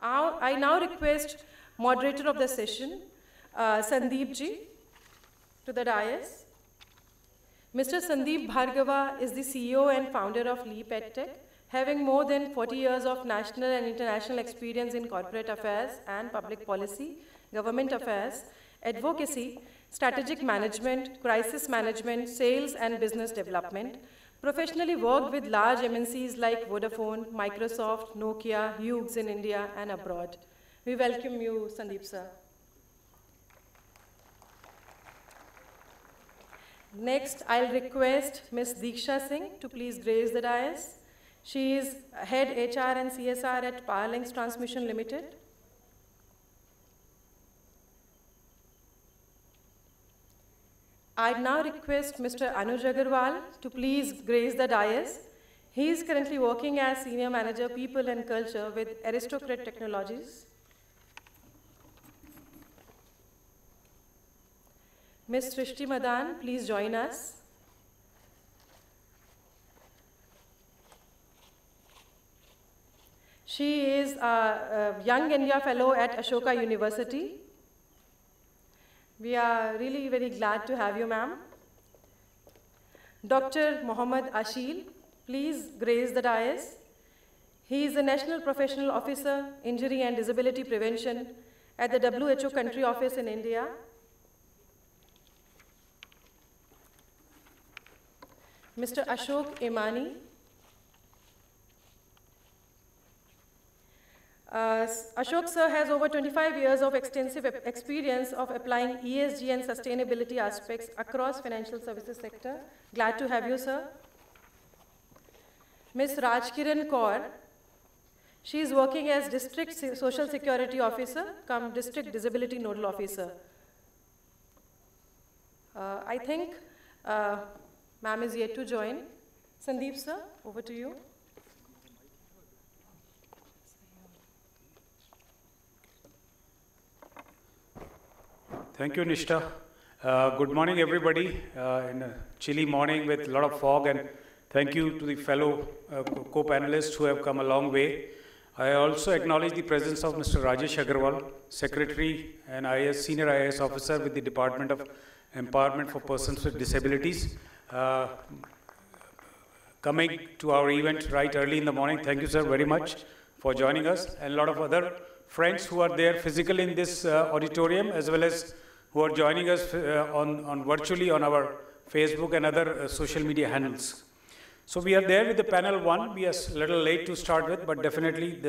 I now request moderator of the session, Sandeep ji, to the dais. Mr. Sandeep Bhargava is the CEO and founder of Leap EdTech, having more than 40 years of national and international experience in corporate affairs and public policy, government affairs, advocacy, strategic management, crisis management, sales and business development. Professionally worked with large MNCs like Vodafone, Microsoft, Nokia, Hughes in India and abroad. We welcome you, Sandeep sir. Next, I'll request Ms. Deeksha Singh to please grace the dais. She is Head HR and CSR at Powerlinks Transmission Limited. I now request Mr. Anuj Aggarwal to please grace the dais. He is currently working as Senior Manager, People and Culture with Aristocrat Technologies. Ms. Srishti Madan, please join us. She is a Young India Fellow at Ashoka University. We are really very glad to have you, ma'am. Dr. Mohammad Ashil, please grace the dais. He is the National Professional Officer, Injury and Disability Prevention at the WHO Country Office in India. Mr. Ashok Imani. Ashok sir has over 25 years of extensive experience of applying ESG and sustainability aspects across financial services sector. Glad to have you, sir. Ms. Rajkiran Kaur, she is working as District Social Security Officer, cum District Disability Nodal Officer. I think ma'am is yet to join. Sandeep sir, over to you. Thank you, Nishta. Good morning, everybody. In a chilly morning with a lot of fog, and thank you to the fellow co-panelists who have come a long way. I also acknowledge the presence of Mr. Rajesh Aggarwal, Secretary and IAS, Senior IAS Officer with the Department of Empowerment for Persons with Disabilities, coming to our event right early in the morning. Thank you, sir, very much for joining us, and a lot of other friends who are there physically in this auditorium, as well as who are joining us on virtually on our Facebook and other social media handles. So we are there with the panel one. We are a little late to start with, but definitely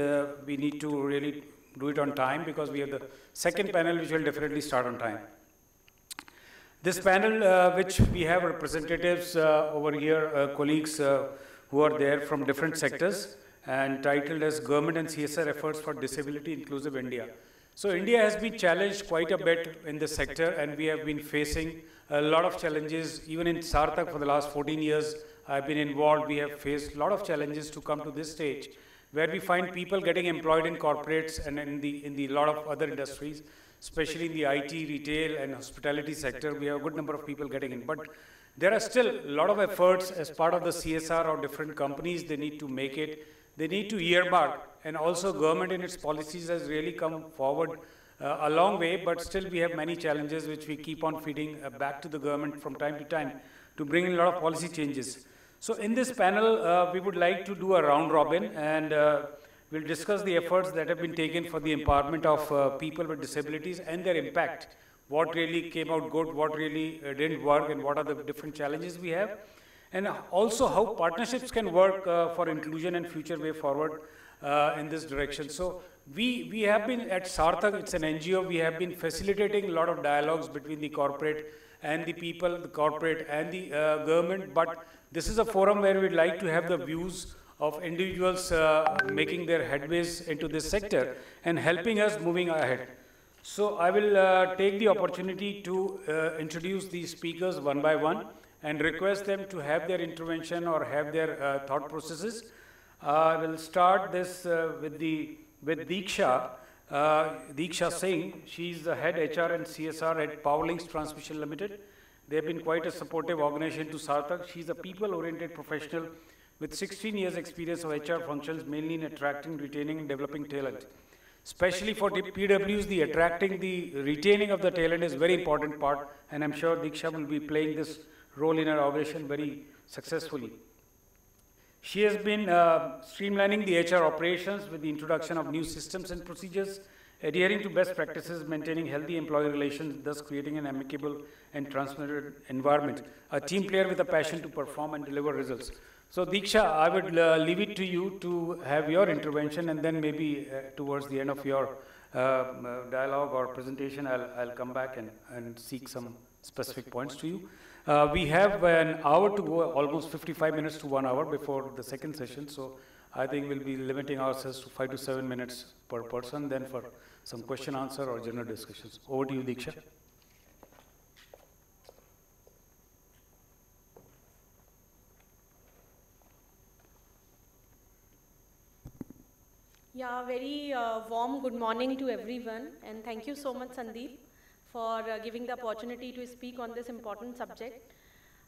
we need to really do it on time, because we have the second panel which will definitely start on time. This panel, which we have representatives over here, colleagues who are there from different sectors, and titled as Government and CSR Efforts for Disability Inclusive India. So India has been challenged quite a bit in this sector, and we have been facing a lot of challenges. Even in Sarthak for the last 14 years, I've been involved. We have faced a lot of challenges to come to this stage, where we find people getting employed in corporates and in the lot of other industries, especially in the IT, retail, and hospitality sector. We have a good number of people getting in. But there are still a lot of efforts as part of the CSR or different companies. They need to make it. They need to earmark, and also government in its policies has really come forward a long way, but still we have many challenges which we keep on feeding back to the government from time to time to bring in a lot of policy changes. So in this panel, we would like to do a round robin, and we'll discuss the efforts that have been taken for the empowerment of people with disabilities and their impact. What really came out good, what really didn't work, and what are the different challenges we have. And also how partnerships can work for inclusion and future way forward in this direction. So we have been at Sarthak, it's an NGO, we have been facilitating a lot of dialogues between the corporate and the people, the corporate and the government, but this is a forum where we'd like to have the views of individuals making their headways into this sector and helping us moving ahead. So I will take the opportunity to introduce these speakers one by one, and request them to have their intervention or have their thought processes. We'll start this with Deeksha. Deeksha Singh. She's the head HR and CSR at Powerlinks Transmission Limited. They've been quite a supportive organization to Sarthak. She's a people-oriented professional with 16 years experience of HR functions, mainly in attracting, retaining, and developing talent. Especially for the PWs, the attracting, the retaining of the talent is very important part, and I'm sure Diksha will be playing this role in our organization very successfully. She has been streamlining the HR operations with the introduction of new systems and procedures, adhering to best practices, maintaining healthy employee relations, thus creating an amicable and transparent environment. A team player with a passion to perform and deliver results. So Diksha, I would leave it to you to have your intervention, and then maybe towards the end of your dialogue or presentation, I'll come back and seek some specific points to you. We have an hour to go, almost 55 minutes to 1 hour before the second session, so I think we'll be limiting ourselves to 5 to 7 minutes per person, then for some question answer or general discussions. Over to you, Diksha. Yeah, very warm good morning to everyone, and thank you so much, Sandeep, for giving the opportunity to speak on this important subject.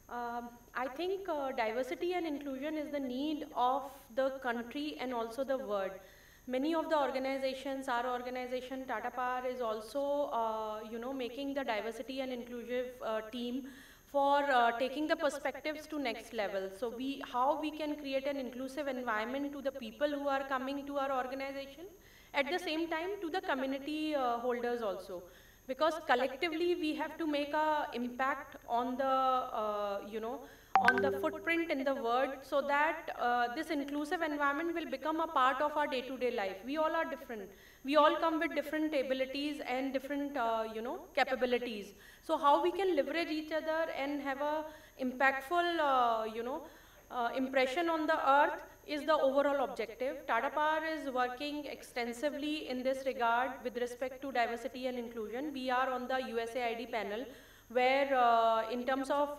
I think diversity and inclusion is the need of the country and also the world. Many of the organizations, our organization Tata Power is also making the diversity and inclusive team for taking the perspectives to next level. So how we can create an inclusive environment to the people who are coming to our organization, at the same time to the community holders also. Because collectively we have to make an impact on the, on the footprint in the world, so that this inclusive environment will become a part of our day-to-day life. We all are different. We all come with different abilities and different, capabilities. So how we can leverage each other and have a impactful, impression on the earth is the overall objective. Tata Power is working extensively in this regard with respect to diversity and inclusion. We are on the USAID panel, where in terms of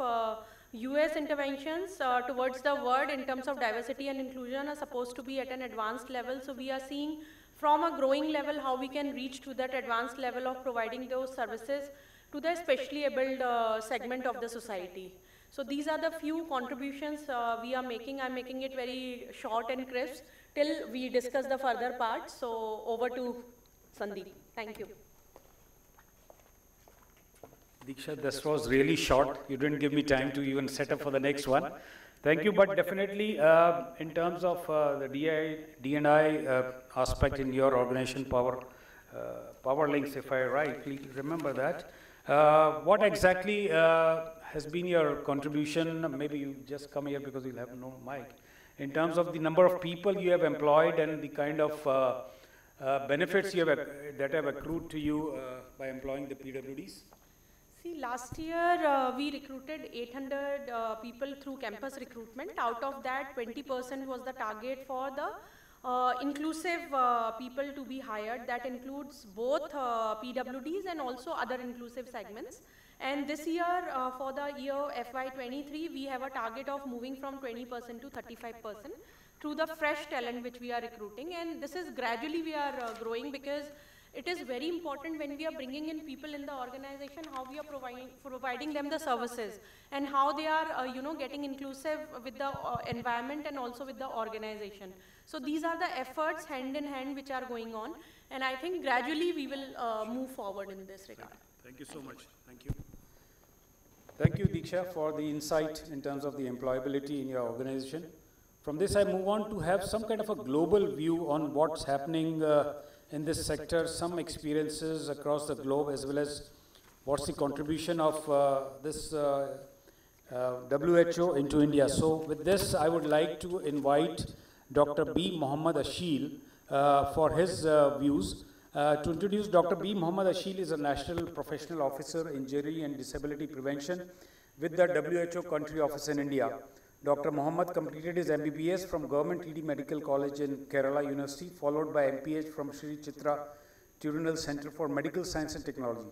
US interventions towards the world in terms of diversity and inclusion are supposed to be at an advanced level. So we are seeing from a growing level how we can reach to that advanced level of providing those services to the specially abled segment of the society. So these are the few contributions we are making. I'm making it very short and crisp till we discuss the further parts. So over to Sandeep. Thank you. Diksha, this was really short. You didn't give me time to even set up for the next one. Thank you, but definitely in terms of the D&I aspect in your organization, Power Links, if I rightly remember that, what exactly has been your contribution? Maybe you just come here because you'll have no mic. In terms of the number of people you have employed and the kind of benefits you have, that have accrued to you by employing the PWDs? See, last year we recruited 800 people through campus recruitment. Out of that, 20% was the target for the inclusive people to be hired. That includes both PWDs and also other inclusive segments. And this year, for the year FY23, we have a target of moving from 20% to 35% through the fresh talent which we are recruiting. And this is gradually we are growing, because it is very important when we are bringing in people in the organization, how we are providing them the services and how they are, getting inclusive with the environment and also with the organization. So these are the efforts hand in hand which are going on, and I think gradually we will move forward in this regard. Thank you so much. Thank you. Thank you, Diksha, for the insight in terms of the employability in your organization. From this, I move on to have some kind of a global view on what's happening in this sector, some experiences across the globe, as well as what's the contribution of this WHO into India. So with this, I would like to invite Dr. B. Mohammad Ashil for his views. To introduce Dr. B. Mohammad Ashil is a National Professional Officer in Injury and Disability Prevention with the WHO Country Office in India. Dr. Mohammad completed his MBBS from Government TD Medical College in Kerala University, followed by MPH from Sri Chitra Turinal Center for Medical Science and Technology.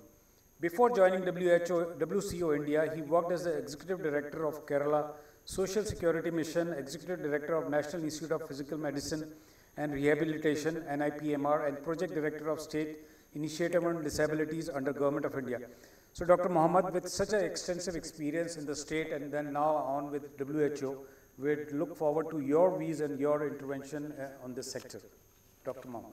Before joining WCO India, he worked as the Executive Director of Kerala Social Security Mission, Executive Director of National Institute of Physical Medicine and Rehabilitation, NIPMR, and Project Director of State Initiative on Disabilities under Government of India. So Dr. Mohammad, with such an extensive experience in the state and then now on with WHO, we look forward to your views and your intervention on this sector. Dr. Mohammad.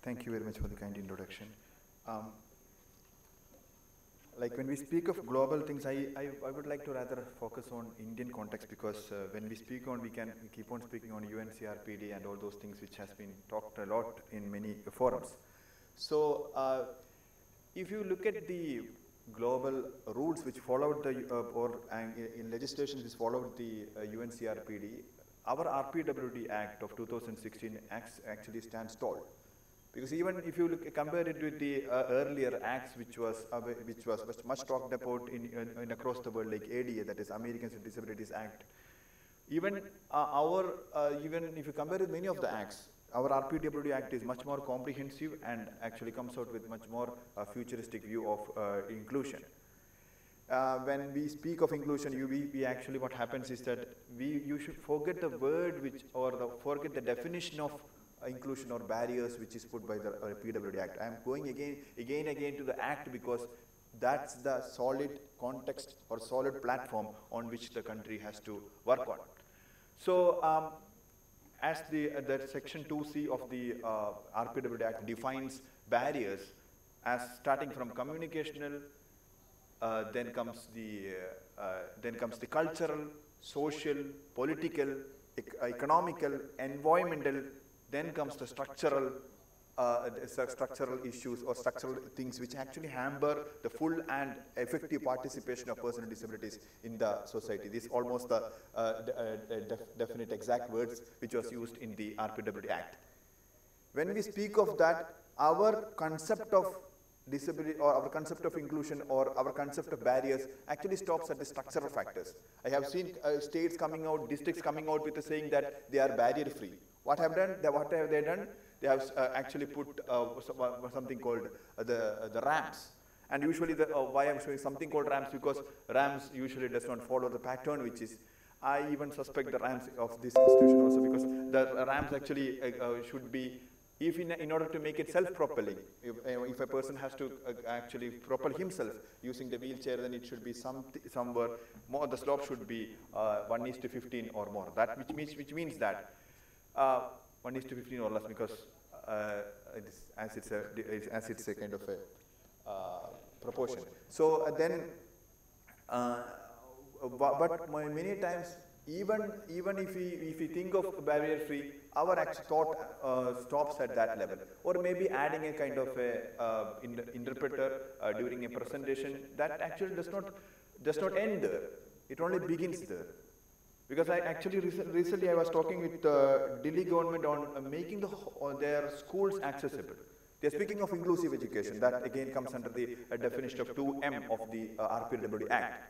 Thank you very much for the kind introduction. Like when we speak of global things, I would like to rather focus on Indian context, because when we speak on, we can keep on speaking on UNCRPD and all those things which has been talked a lot in many forums. So if you look at the global rules which followed the, in legislation which followed the UNCRPD, our RPWD Act of 2016 actually stands tall. Because even if you compare it with the earlier acts, which was much talked about in across the world, like ADA, that is Americans with Disabilities Act. Even even if you compare with many of the acts, our RPWD Act is much more comprehensive and actually comes out with much more futuristic view of inclusion. When we speak of inclusion, we actually what happens is that you should forget the word forget the definition of inclusion or barriers which is put by the PWD Act. I am going again to the Act because that's the solid context or solid platform on which the country has to work on. So as the section 2C of the RPWD Act defines barriers as starting from communicational, then comes the cultural, social, political, economical, environmental. Then comes the structural issues or structural things which actually hamper the full and effective participation of persons with disabilities in the society. This is almost the definite exact words which was used in the RPWD Act. When we speak of that, our concept of disability or our concept of inclusion or our concept of barriers actually stops at the structural factors. I have seen states coming out, districts coming out with saying that they are barrier free. What have they done? They have actually put something called the ramps. And usually, why I'm showing something called ramps, because ramps usually does not follow the pattern, which is, I even suspect the ramps of this institution also, because the ramps actually should be, if in order to make it self-propelling, if a person has to actually propel himself using the wheelchair, then it should be somewhere more, the slope should be 1:15 or more. That which means that 1:15 or less, because as it's a kind of a proportion. So then, but many times, even if we think of barrier free, our thought stops at that level, or maybe adding a kind of a interpreter during a presentation. That actually does not end there. It only begins there. Because I actually recently I was talking with the Delhi government on making their schools accessible. They are speaking of inclusive education. That again comes under the definition of 2M of the RPWD Act.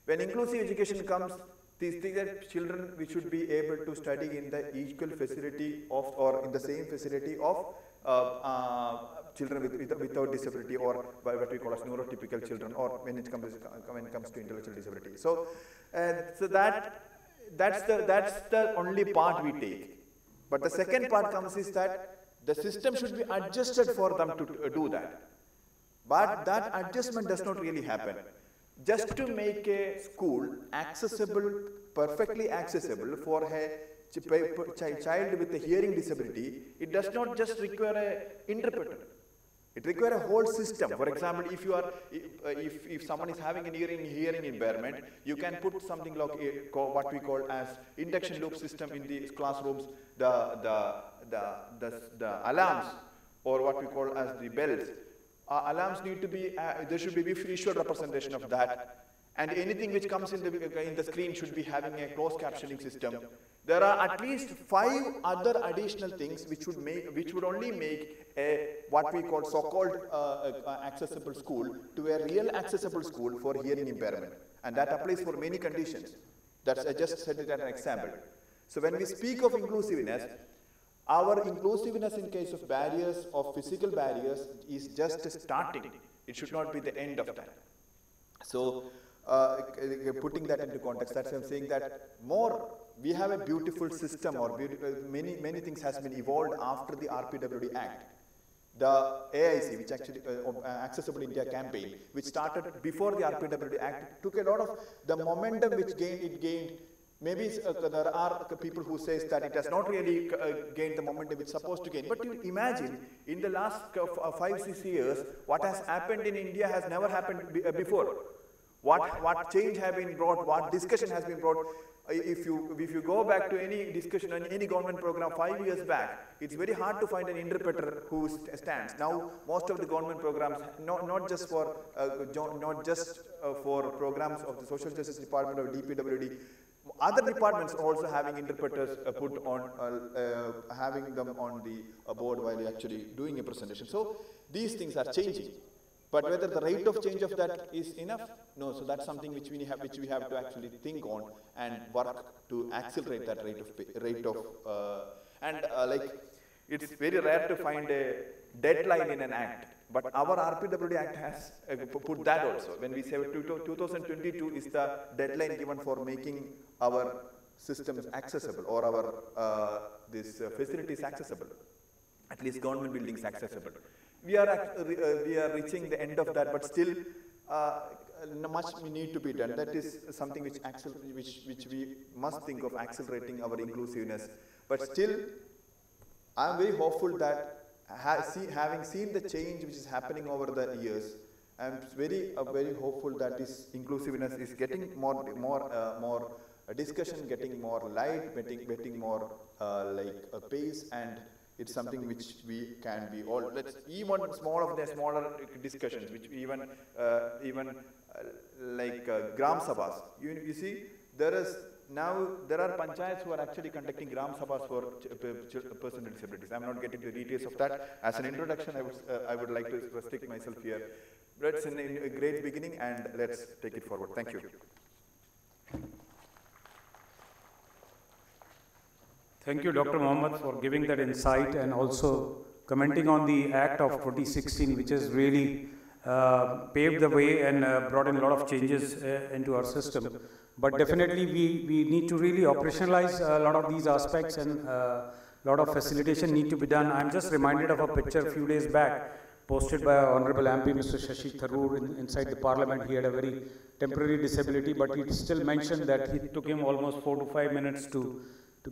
When inclusive education comes, these things are children which should be able to study in the equal facility of, or in the same facility of children without disability, or by what we call as neurotypical children, or when it comes to intellectual disability. So that's the only part we take. But the second part comes is that the system should be adjusted for them to do that. But that adjustment does not really happen. Just to make a school accessible, perfectly accessible for a child with a hearing disability, it does not just require an interpreter. It requires a whole system. For example, if someone is having a hearing impairment, you can put something like what we call as induction loop system in the classrooms, the alarms, or what we call as the bells. Alarms need to be, there should be visual representation of that. And anything which comes in the screen should be having a closed captioning system. There are at least 5 other additional things which would only make a what we call so-called accessible school to a real accessible school for hearing impairment. And that applies for many conditions. I just said it as an example. So when we speak of inclusiveness, our inclusiveness in case of barriers, of physical barriers, is just starting. It should not be the end of that. So putting that into context, that's why I'm saying that we have a beautiful system, or many things has been evolved after the RPWD Act. The AIC, which actually Accessible India campaign, which started before the RPWD Act, took a lot of the momentum which it gained Maybe there are people who say that it has not really gained the momentum it's supposed to gain. But you imagine, in the last 5-6 years, what has happened in India has never happened before. What change has been brought, what discussion has been brought. If you go back to any discussion on any government program 5 years back, it's very hard to find an interpreter who stands. Now, most of the government programs, not just for programs of the Social Justice Department or DPWD, other departments are also having interpreters put on, having them on the board while you're actually doing a presentation. So these things are changing. But whether the rate of change of that is enough, no. So that's something which we have to actually think on and work to accelerate that like it's very rare to find a deadline in an act. But our RPWD Act has put that also. When we say 2022 is the deadline given for making our systems accessible or our facilities accessible, at least government buildings accessible. We are reaching the end of that, but still much need to be done. That is something which we must think of accelerating our inclusiveness. But still, I am very hopeful that having seen the change which is happening over the years, I am very hopeful that this inclusiveness is getting more discussion, getting more light, getting more like a pace, and it's something which we can be all. Even smaller discussions, which even like gram sabhas. You see, there are panchayats who are actually conducting gram sabhas for persons with disabilities. I'm not getting the details of that. As an introduction, I would like to restrict myself here. It's a great beginning, and let's take it forward. Thank you. Thank you, Dr. Mohammed, for giving that insight and also commenting on the Act of 2016, which has really paved the way and brought in a lot of changes into our system. But definitely we need to really operationalize a lot of these aspects, and a lot of facilitation need to be done. I'm just reminded of a picture a few days back posted by our Honorable MP, Mr. Shashi Tharoor, inside the Parliament. He had a very temporary disability, but he still mentioned that it took him almost 4 to 5 minutes to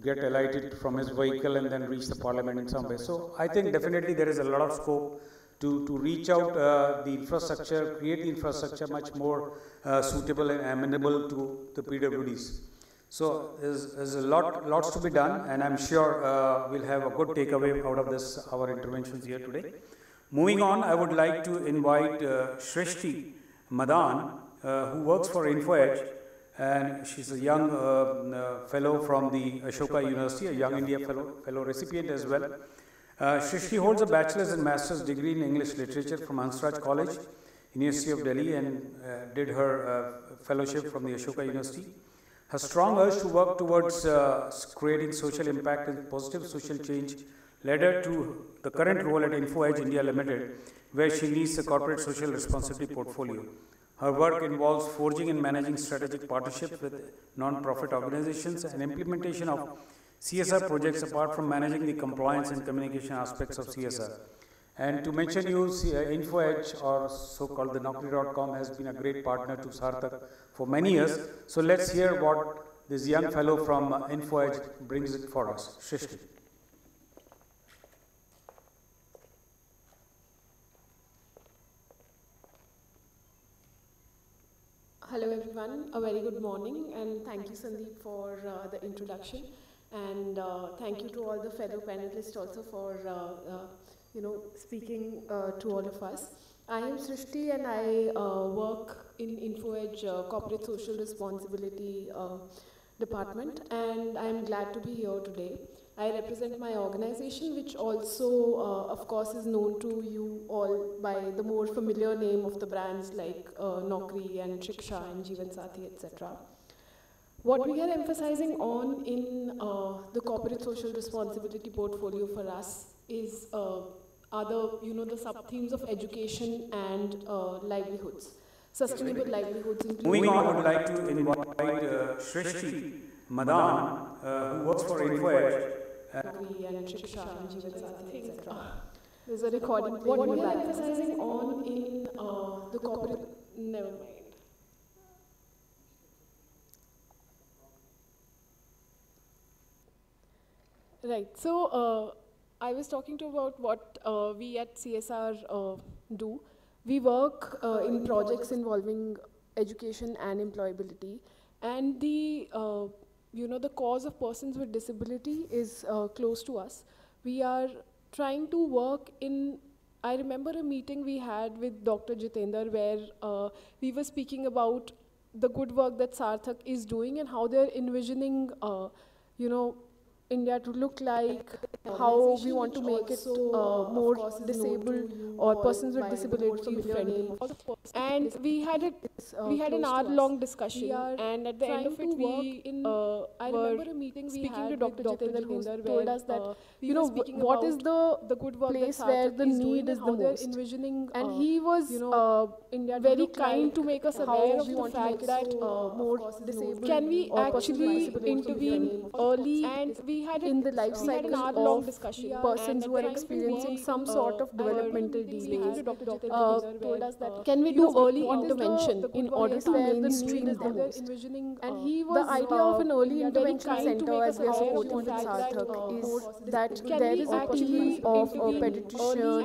get alighted from his vehicle and then reach the Parliament in some way. So I think definitely there is a lot of scope to reach out the infrastructure, create the infrastructure much more suitable and amenable to the PWDs. So there's a lots to be done, and I'm sure we'll have a good takeaway out of this, our interventions here today. Moving on, I would like to invite Shrishti Madan, who works for InfoEdge, and she's a young fellow from the Ashoka University, a Young India fellow recipient as well. Shrishti holds a bachelor's and master's degree in English literature from Hansraj College, University of Delhi, and did her fellowship from the Ashoka University. Her strong urge to work towards creating social impact and positive social change led her to the current role at InfoEdge India Limited, where she leads the corporate social responsibility portfolio. Her work involves forging and managing strategic partnerships with non-profit organizations and implementation of CSR projects apart from managing the compliance and communication aspects of CSR. And to mention you, InfoEdge, or so-called the Naukri.com, has been a great partner to Sarthak for many years. So let's hear what this young fellow from InfoEdge brings it for us. Shrishti. Hello everyone, a very good morning, and thank you Sandeep for the introduction, and thank you to all the fellow panelists also for speaking to all of us. I am Srishti, and I work in InfoEdge Corporate Social Responsibility Department, and I am glad to be here today. I represent my organization, which also, of course, is known to you all by the more familiar name of the brands like Naukri and Shiksha and Jeevan Sathi, etc. What we are emphasizing on in the corporate social responsibility portfolio for us is the sub-themes of education and livelihoods, sustainable livelihoods. Moving on, I would like to invite Shrishti Madan, who works for InfoEdge. And Shiksha and Jeevan Sathi, etc. There's a recording. What we are emphasizing on in the corporate... Never mind. Right. So I was talking to about what we at CSR do. We work in projects involving education and employability, and the the cause of persons with disability is close to us. We are trying to work in. I remember a meeting we had with Dr. Jitender where we were speaking about the good work that Sarthak is doing and how they're envisioning, India to look like, how we want to make it more disabled or persons with disability friendly. And we had an hour-long discussion, and at the end of it, we I remember a meeting speaking to Dr. Jitender who told us that what is the good work place where the need is the most. And he was very kind to make us aware of the fact that more disabled can we actually intervene early and we had in the life cycle of persons who are experiencing some sort of developmental delays. Told us that can we do early intervention in order to mainstream the most. And he was the idea of an early intervention center, as we are supporting with Sarthak, is that there is a team of a pediatrician,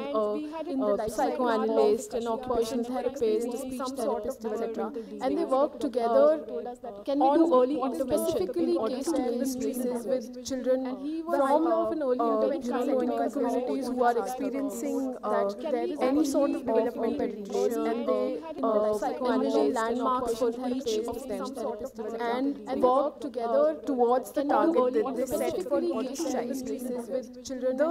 a psychoanalyst, an occupational therapist, a speech therapist, etc. And they work together on early intervention, specifically case-to-case cases with children from low-income communities who are experiencing any sort of developmental delays, and they envision landmarks for each of them and work together towards the target that they set for each child. The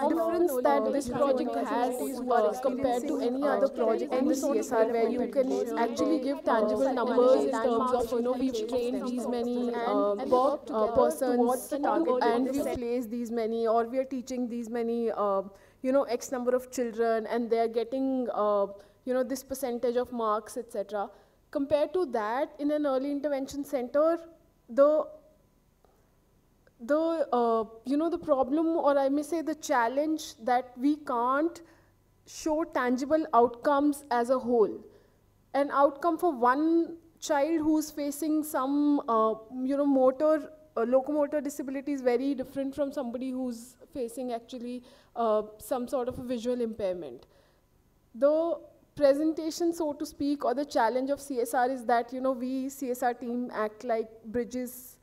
difference that this project has compared to any other project in the CSR, where you can actually give tangible numbers in terms of, we've trained these many persons and we've placed these many, or we are teaching these many, X number of children, and they're getting, this percentage of marks, etc. Compared to that, in an early intervention center, the problem, or I may say the challenge, that we can't show tangible outcomes as a whole. An outcome for one child who's facing some, locomotor disability is very different from somebody who's facing actually some sort of a visual impairment. The presentation, so to speak, or the challenge of CSR is that, we CSR team act like bridges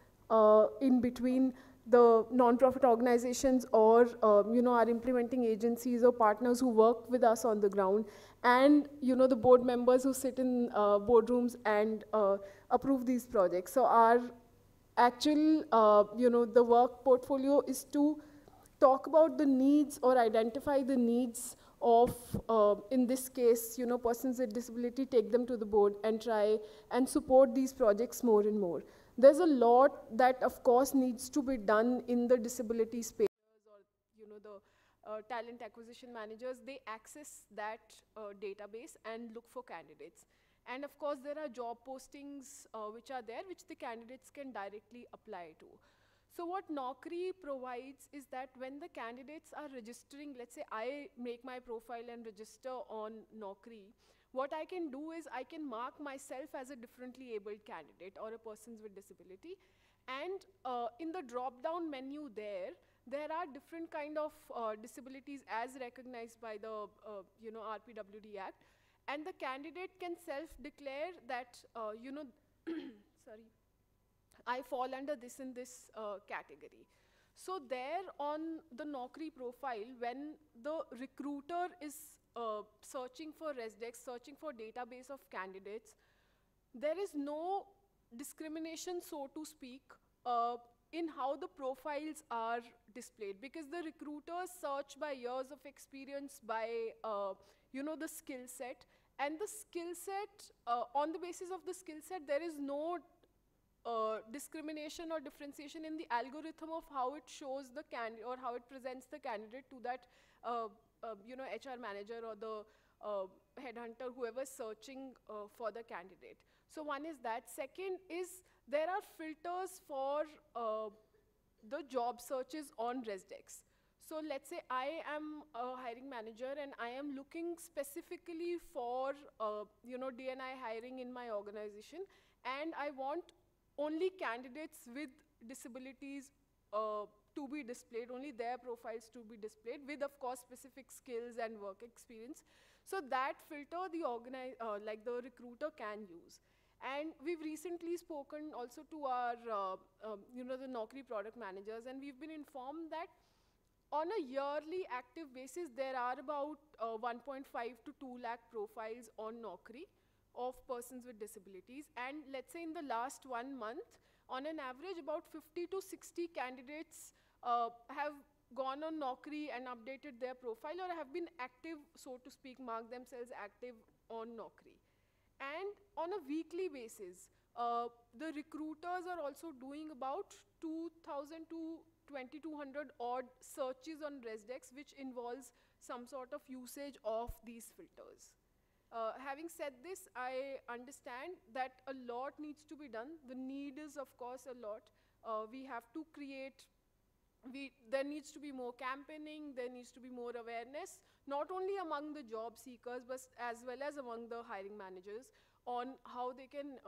in between the non-profit organizations or, our implementing agencies or partners who work with us on the ground, and, the board members who sit in boardrooms and approve these projects. So our actual, the work portfolio is to talk about the needs or identify the needs of, in this case, persons with disability, take them to the board and try and support these projects more and more. There's a lot that, of course, needs to be done in the disability space, or, the talent acquisition managers, they access that database and look for candidates. And of course, there are job postings which are there, which the candidates can directly apply to. So what Naukri provides is that when the candidates are registering, let's say I make my profile and register on Naukri, what I can do is I can mark myself as a differently abled candidate or a person with disability. And in the drop-down menu there are different kind of disabilities as recognized by the RPWD Act. And the candidate can self-declare that, sorry, I fall under this in this category. So there on the Naukri profile, when the recruiter is searching for ResDex, searching for database of candidates, there is no discrimination, so to speak, in how the profiles are displayed, because the recruiters search by years of experience, by the skill set, and the skill set, on the basis of the skill set, there is no discrimination or differentiation in the algorithm of how it shows the candidate or how it presents the candidate to that HR manager or the headhunter, whoever is searching for the candidate. So one is that. Second is there are filters for the job searches on ResDex. So let's say I am a hiring manager and I am looking specifically for D&I hiring in my organization, and I want only candidates with disabilities to be displayed, only their profiles to be displayed with, of course, specific skills and work experience. So that filter the recruiter can use. And we've recently spoken also to our, the Naukri product managers, and we've been informed that on a yearly active basis, there are about 1.5 to 2 lakh profiles on Naukri of persons with disabilities. And let's say in the last 1 month, on an average, about 50 to 60 candidates have gone on Naukri and updated their profile, or have been active, so to speak, mark themselves active on Naukri. And on a weekly basis, the recruiters are also doing about 2,000 to 2,200 odd searches on Resdex, which involves some sort of usage of these filters. Having said this, I understand that a lot needs to be done. The need is, of course, a lot. We have to create, there needs to be more campaigning, there needs to be more awareness, not only among the job seekers, but as well as among the hiring managers on how they can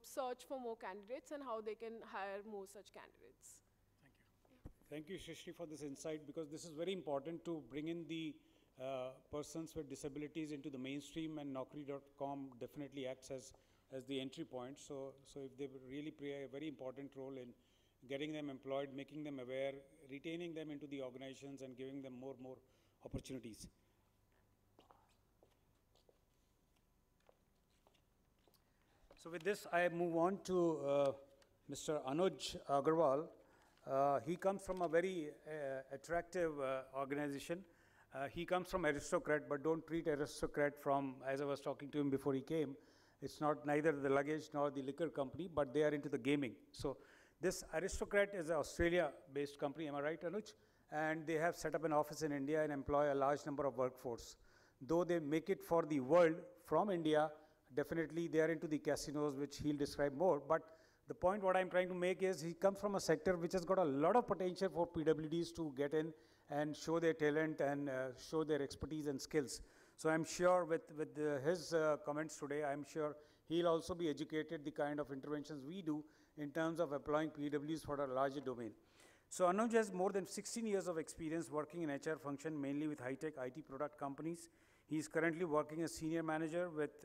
search for more candidates and how they can hire more such candidates. Thank you. Thank you, Shrishti, for this insight, because this is very important to bring in the persons with disabilities into the mainstream, and Naukri.com definitely acts as the entry point. So if they really play a very important role in getting them employed, making them aware, retaining them into the organizations, and giving them more opportunities. So with this, I move on to Mr. Anuj Aggarwal. He comes from a very attractive organization. He comes from Aristocrat, but don't treat Aristocrat from, as I was talking to him before he came, it's not neither the luggage nor the liquor company, but they are into the gaming. So this Aristocrat is an Australia-based company, am I right, Anuj? And they have set up an office in India and employ a large number of workforce. Though they make it for the world from India, definitely they are into the casinos, which he'll describe more. But the point what I'm trying to make is he comes from a sector which has got a lot of potential for PWDs to get in and show their talent and show their expertise and skills. So I'm sure with his comments today, I'm sure he'll also be educated the kind of interventions we do in terms of applying PWDs for a larger domain. So Anuj has more than 16 years of experience working in HR function, mainly with high-tech IT product companies. He is currently working as senior manager with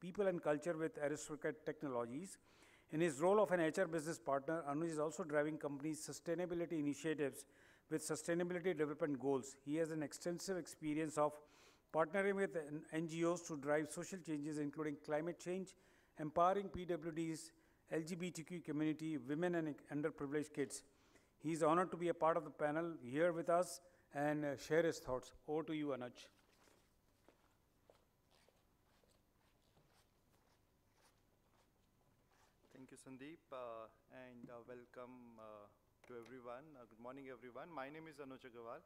people and culture with Aristocrat Technologies. In his role of an HR business partner, Anuj is also driving companies' sustainability initiatives with sustainability development goals. He has an extensive experience of partnering with NGOs to drive social changes, including climate change, empowering PWDs, LGBTQ community, women and underprivileged kids. He is honored to be a part of the panel here with us and share his thoughts. Over to you, Anuj. Thank you, Sandeep, and welcome to everyone. Good morning, everyone. My name is Anuj Aggarwal.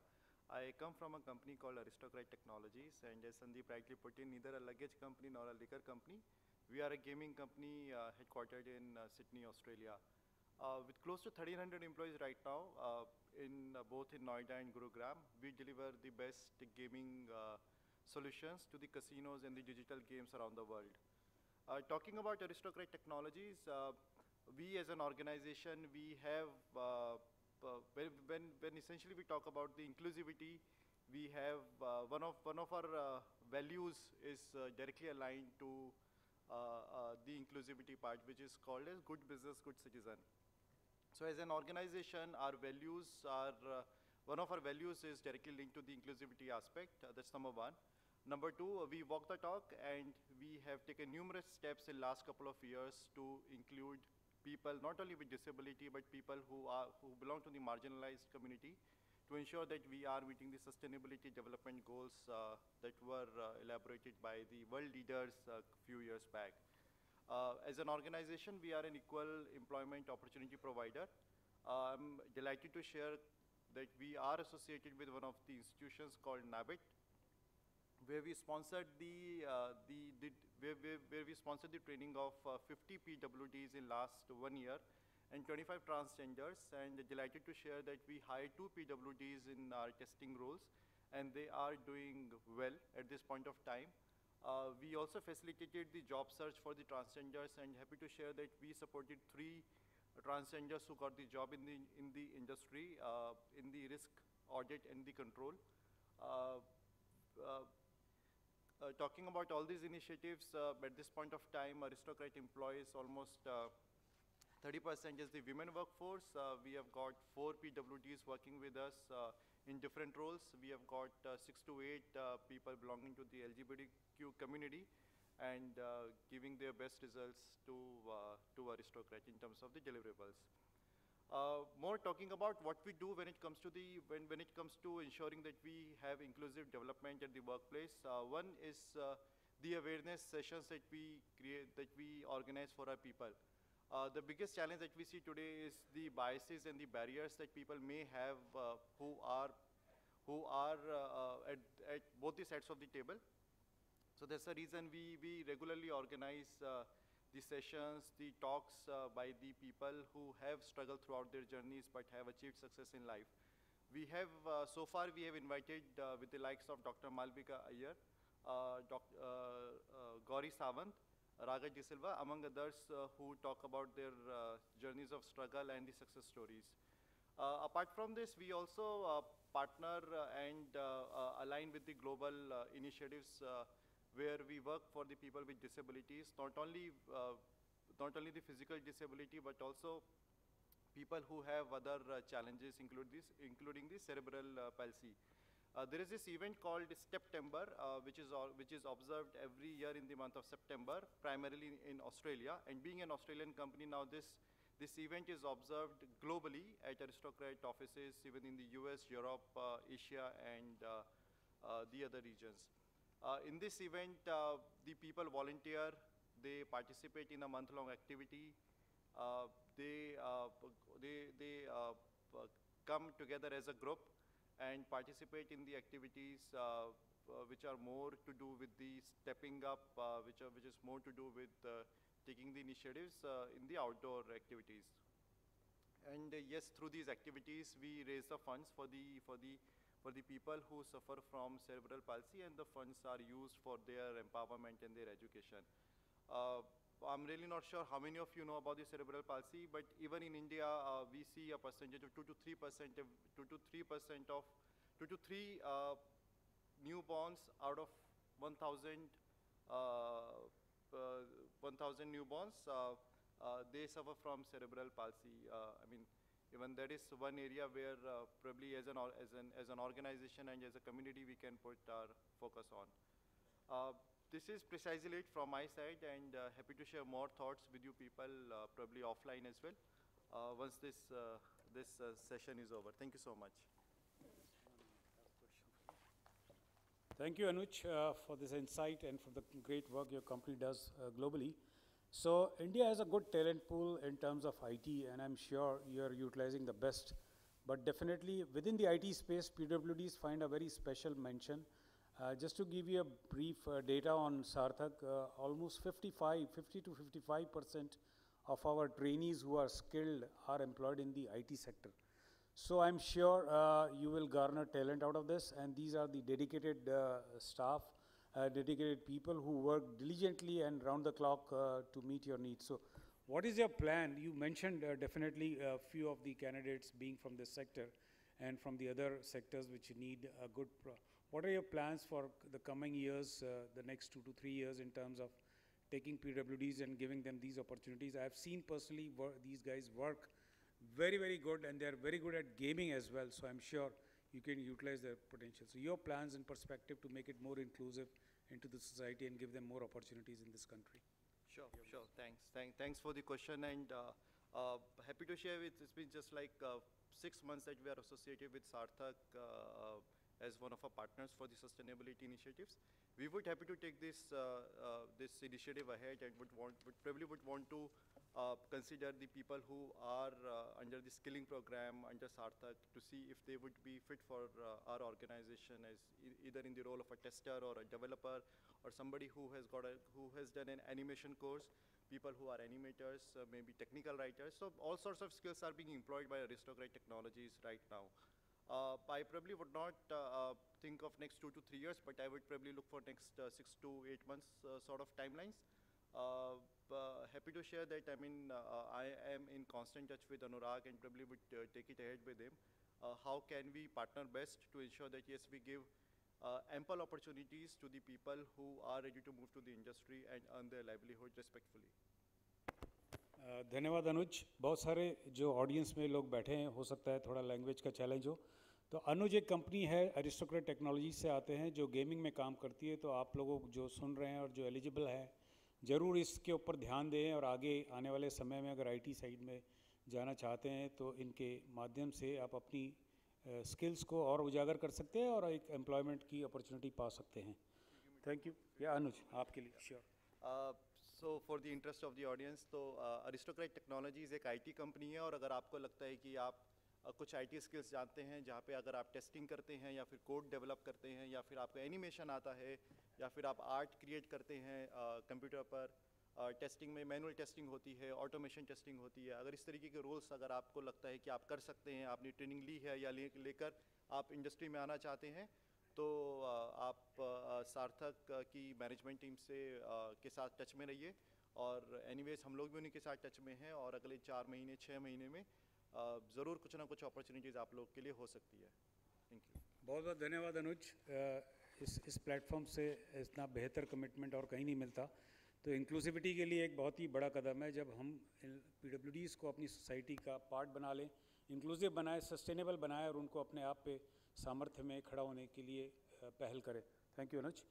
I come from a company called Aristocrat Technologies, and as Sandeep rightly put in, neither a luggage company nor a liquor company. We are a gaming company headquartered in Sydney, Australia. With close to 1,300 employees right now, both in Noida and Gurugram, we deliver the best gaming solutions to the casinos and the digital games around the world. Talking about Aristocrat Technologies, we as an organization, we have, when essentially we talk about the inclusivity, we have one of our values is directly aligned to the inclusivity part, which is called as good business, good citizen. So as an organization, our values are, one of our values is directly linked to the inclusivity aspect. That's number one. Number two, we walk the talk, and we have taken numerous steps in the last couple of years to include people, not only with disability, but people who belong to the marginalized community, to ensure that we are meeting the sustainability development goals that were elaborated by the world leaders a few years back. As an organization, we are an equal employment opportunity provider. I'm delighted to share that we are associated with one of the institutions called NABIT, where we sponsored where we sponsored the training of 50 PWDs in last 1 year and 25 transgenders, and delighted to share that we hired 2 PWDs in our testing roles, and they are doing well at this point of time. We also facilitated the job search for the transgenders, and happy to share that we supported 3 transgenders who got the job in the industry, in the risk audit and the control. Talking about all these initiatives, at this point of time, Aristocrat employs almost 30% is the women workforce. We have got 4 PWDs working with us in different roles. We have got 6 to 8 people belonging to the LGBTQ community and giving their best results to Aristocrat in terms of the deliverables. More talking about what we do when it comes to when it comes to ensuring that we have inclusive development at the workplace. One is the awareness sessions that we organize for our people. The biggest challenge that we see today is the biases and the barriers that people may have who are at both the sides of the table. So that's the reason we regularly organize the sessions, the talks by the people who have struggled throughout their journeys but have achieved success in life. We have, so far we have invited with the likes of Dr. Malvika Iyer, Gauri Sawant, Raga De Silva, among others who talk about their journeys of struggle and the success stories. Apart from this, we also partner and align with the global initiatives where we work for the people with disabilities, not only the physical disability, but also people who have other challenges, including the cerebral palsy. There is this event called September, which is observed every year in the month of September, primarily in Australia. And being an Australian company now, this event is observed globally at Aristocrat offices, even in the US, Europe, Asia, and the other regions. In this event, the people volunteer, they participate in a month-long activity. They come together as a group and participate in the activities which are more to do with the stepping up, which is more to do with taking the initiatives in the outdoor activities. And yes, through these activities, we raise the funds for the people who suffer from cerebral palsy, and the funds are used for their empowerment and their education. I'm really not sure how many of you know about the cerebral palsy, but even in India, we see a percentage of 2 to 3 newborns out of 1,000 newborns, they suffer from cerebral palsy. I mean, even that is one area where probably as an organization and as a community we can put our focus on. This is precisely it from my side, and happy to share more thoughts with you people, probably offline as well, once this session is over. Thank you so much. Thank you, Anuj, for this insight and for the great work your company does globally. So India has a good talent pool in terms of IT, and I'm sure you're utilizing the best. But definitely within the IT space, PWDs find a very special mention. Just to give you a brief data on Sarthak, almost 50 to 55% of our trainees who are skilled are employed in the IT sector. So I'm sure you will garner talent out of this, and these are the dedicated staff, dedicated people who work diligently and round the clock to meet your needs. So what is your plan? You mentioned definitely a few of the candidates being from this sector and from the other sectors which need a good what are your plans for the coming years, the next 2 to 3 years, in terms of taking PWDs and giving them these opportunities? I've seen personally these guys work very, very good, and they're very good at gaming as well. So I'm sure you can utilize their potential. So your plans and perspective to make it more inclusive into the society and give them more opportunities in this country. Sure. Thanks for the question, and happy to share it's been just like 6 months that we are associated with Sarthak as one of our partners for the sustainability initiatives. We would happy to take this this initiative ahead, and would probably want to consider the people who are under the skilling program under Sarthak to see if they would be fit for our organization as either in the role of a tester or a developer, or somebody who has done an animation course, people who are animators, maybe technical writers. So all sorts of skills are being employed by Aristocrat Technologies right now. I probably would not think of next 2 to 3 years, but I would probably look for next 6 to 8 months sort of timelines. Happy to share that, I mean, I am in constant touch with Anurag and probably would take it ahead with him. How can we partner best to ensure that, yes, we give ample opportunities to the people who are ready to move to the industry and earn their livelihood respectfully. धन्यवाद अनुज. बहुत सारे जो audience में लोग बैठे हैं, हो सकता है थोड़ा लैंग्वेज का चैलेंज हो. तो अनुज एक कंपनी है, अरिस्टोक्रेट टेक्नोलॉजी से आते हैं, जो गेमिंग में काम करती है. तो आप लोगों जो सुन रहे हैं और जो एलिजिबल हैं, ज़रूर इसके ऊपर ध्यान दें और आगे आने वाले समय में अगर आईटी साइड में जाना चाहते हैं तो इनके माध्यम से आप अपनी स्किल्स को और उजागर कर सकते हैं और एक एम्प्लॉयमेंट की अपॉर्चुनिटी पा सकते हैं. Thank you. या अनुज आपके लिए. Sure. So for the interest of the audience, तो Aristocrat Technologies एक IT कंपनी है, और अगर आपको लगता है कि आप कुछ IT स्किल्स जानते हैं, जहाँ पे अगर आप टेस्टिंग करते हैं या फिर कोड डेवलप करते हैं या फिर आपको एनिमेशन आता है या फिर आप आर्ट क्रिएट करते हैं कंप्यूटर पर, टेस्टिंग में मैनुअल टेस्टिंग होती है, ऑटोमेशन टेस्टिंग होती है, अगर इस तरीके के रोल्स अगर आपको लगता है कि आप कर सकते हैं, आपने ट्रेनिंग ली है या लेकर आप इंडस्ट्री में आना चाहते हैं, तो आप सार्थक की मैनेजमेंट टीम से के साथ टच में रहिए. और एनीवेज हम लोग भी उन्हीं के साथ टच में हैं और अगले 4 महीने 6 महीने में ज़रूर कुछ ना कुछ अपॉर्चुनिटीज़ आप लोग के लिए हो सकती है. Thank you. बहुत बहुत धन्यवाद अनुज. इस प्लेटफॉर्म से इतना बेहतर कमिटमेंट और कहीं नहीं मिलता. तो इंक्लूसिविटी के लिए एक बहुत ही बड़ा कदम है जब हम PWDs को अपनी सोसाइटी का पार्ट बना लें, इंक्लूसिव बनाए, सस्टेनेबल बनाए और उनको अपने आप पे सामर्थ्य में खड़ा होने के लिए पहल करें. Thank you Anuj.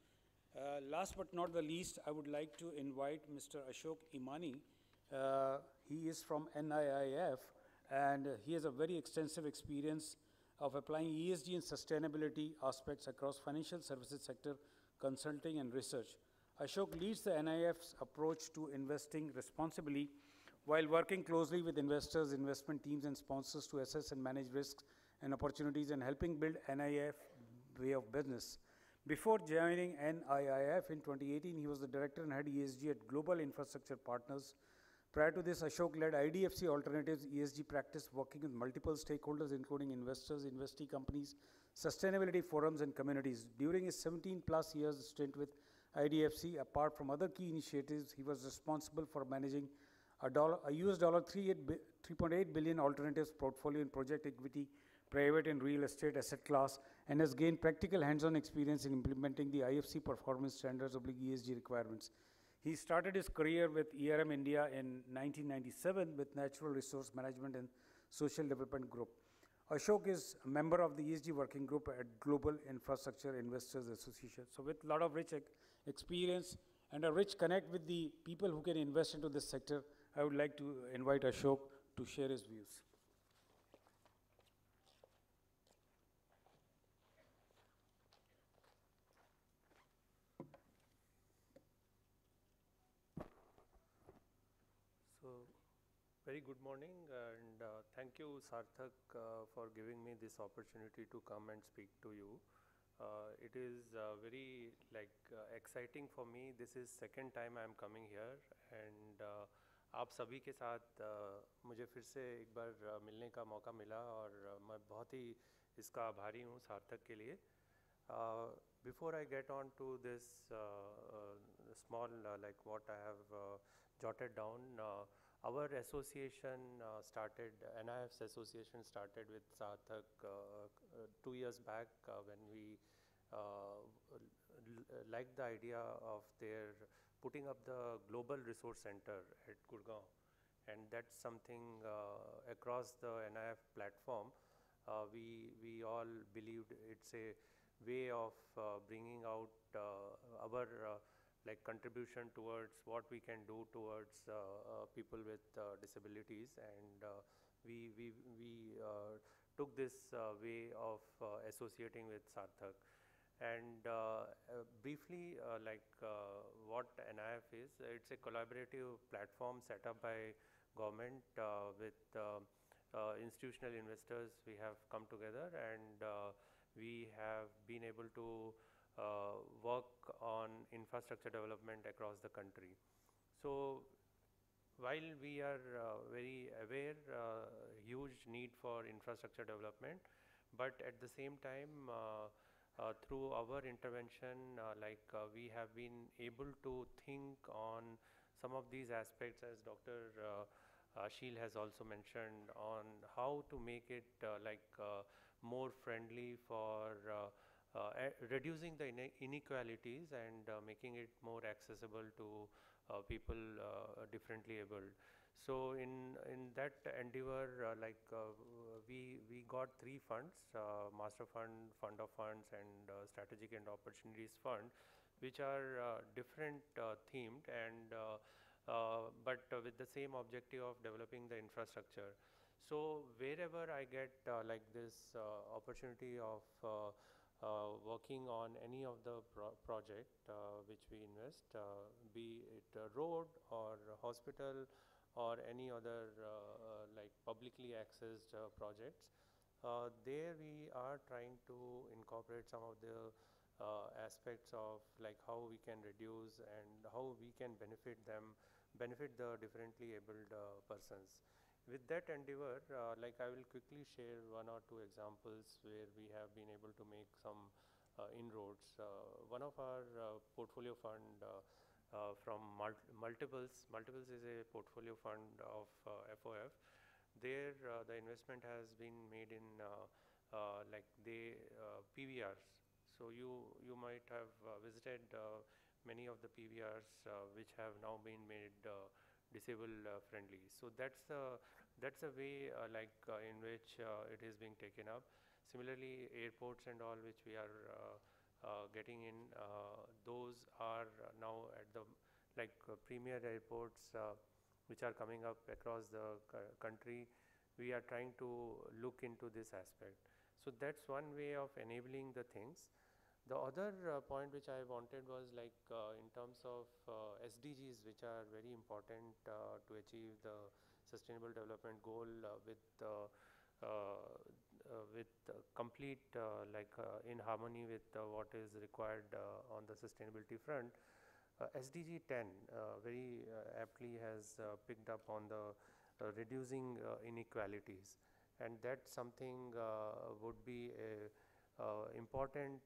Last but not the least, I would like to invite Mr. Ashok Imani. He is from NIIF and he has a very extensive experience of applying ESG and sustainability aspects across financial services sector, consulting and research. Ashok leads the NIIF's approach to investing responsibly while working closely with investors, investment teams and sponsors to assess and manage risks and opportunities and helping build NIIF way of business. Before joining NIIF in 2018, he was the director and head ESG at Global Infrastructure Partners. Prior to this, Ashok led IDFC Alternatives ESG practice, working with multiple stakeholders, including investors, investee companies, sustainability forums, and communities. During his 17+ years stint with IDFC, apart from other key initiatives, he was responsible for managing a US $3.8 billion alternatives portfolio in project equity, private and real estate asset class, and has gained practical hands-on experience in implementing the IFC performance standards of ESG requirements. He started his career with ERM India in 1997 with Natural Resource Management and Social Development Group. Ashok is a member of the ESG working group at Global Infrastructure Investors Association. So with a lot of rich experience and a rich connect with the people who can invest into this sector, I would like to invite Ashok to share his views. So, very good morning and thank you Sarthak for giving me this opportunity to come and speak to you. It is very exciting for me. This is second time I am coming here and आप सभी के साथ मुझे फिर से एक बार मिलने का मौका मिला और मैं बहुत ही इसका आभारी हूँ सार्थक के लिए. Before I get on to this small like what I have jotted down, our association started, NIIF's association started with Sarthak 2 years back when we liked the idea of their putting up the Global Resource Center at Gurgaon, and that's something across the NIIF platform. We all believed it's a way of bringing out our contribution towards what we can do towards people with disabilities, and we took this way of associating with Sarthak. And briefly, what NIIF is, it's a collaborative platform set up by government with institutional investors. We have come together and we have been able to work on infrastructure development across the country. So while we are very aware huge need for infrastructure development, but at the same time through our intervention we have been able to think on some of these aspects, as Dr. Ashil has also mentioned, on how to make it more friendly for reducing the inequalities and making it more accessible to people differently abled. So in that endeavor, we got 3 funds, Master Fund, Fund of Funds, and Strategic and Opportunities Fund, which are different themed and but with the same objective of developing the infrastructure. So wherever I get like this opportunity of working on any of the project which we invest, be it a road or a hospital or any other like publicly accessed projects, there we are trying to incorporate some of the aspects of like how we can reduce and how we can benefit the differently abled persons. With that endeavor, like I will quickly share 1 or 2 examples where we have been able to make some inroads. One of our portfolio fund from Multiples is a portfolio fund of FOF. There the investment has been made in PVRs. So you might have visited many of the PVRs which have now been made disabled friendly. So that's a way in which it is being taken up. Similarly, airports and all which we are getting in, those are now at the premier airports which are coming up across the country. We are trying to look into this aspect. So that's one way of enabling the things. The other point which I wanted was in terms of SDGs, which are very important to achieve the sustainable development goal with complete in harmony with what is required on the sustainability front. SDG 10 very aptly has picked up on the reducing inequalities, and that's something would be a important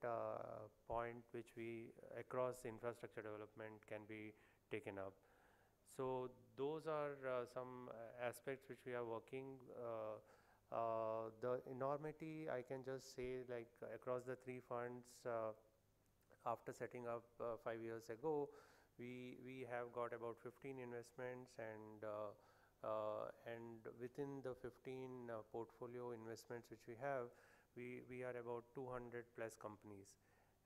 point which we across infrastructure development can be taken up. So those are some aspects which we are working. The enormity, I can just say, across the 3 funds, after setting up 5 years ago, we have got about 15 investments, and within the 15 portfolio investments which we have, we are about 200 plus companies,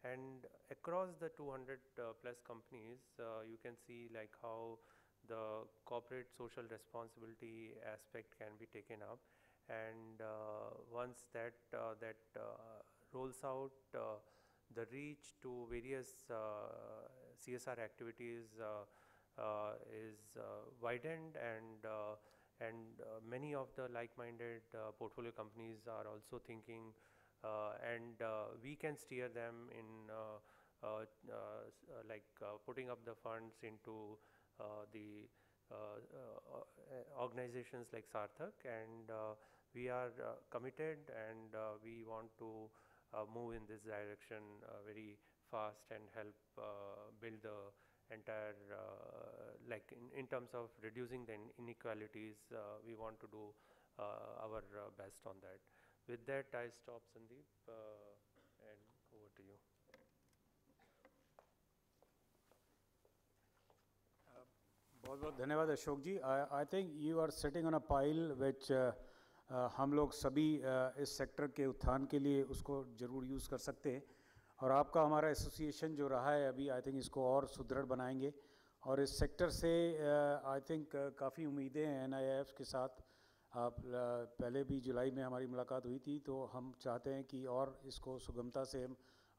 and across the 200 plus companies, you can see how the corporate social responsibility aspect can be taken up, and once that rolls out, the reach to various CSR activities is widened, and many of the like-minded portfolio companies are also thinking, and we can steer them in putting up the funds into the organizations like Sarthak, and we are committed, and we want to move in this direction very fast and help build the entire in terms of reducing the inequalities. We want to do our best on that. With that, I stop, Sandeep, and over to you. बहुत-बहुत धन्यवाद अशोक जी. I think you are sitting on a pile which हम लोग सभी इस sector के उत्थान के लिए उसको ज़रूर यूज़ कर सकते हैं, और आपका हमारा एसोसिएशन जो रहा है अभी, आई थिंक इसको और सुदृढ़ बनाएंगे, और इस सेक्टर से आई थिंक काफ़ी उम्मीदें हैं NIIF के साथ. आप पहले भी जुलाई में हमारी मुलाकात हुई थी, तो हम चाहते हैं कि और इसको सुगमता से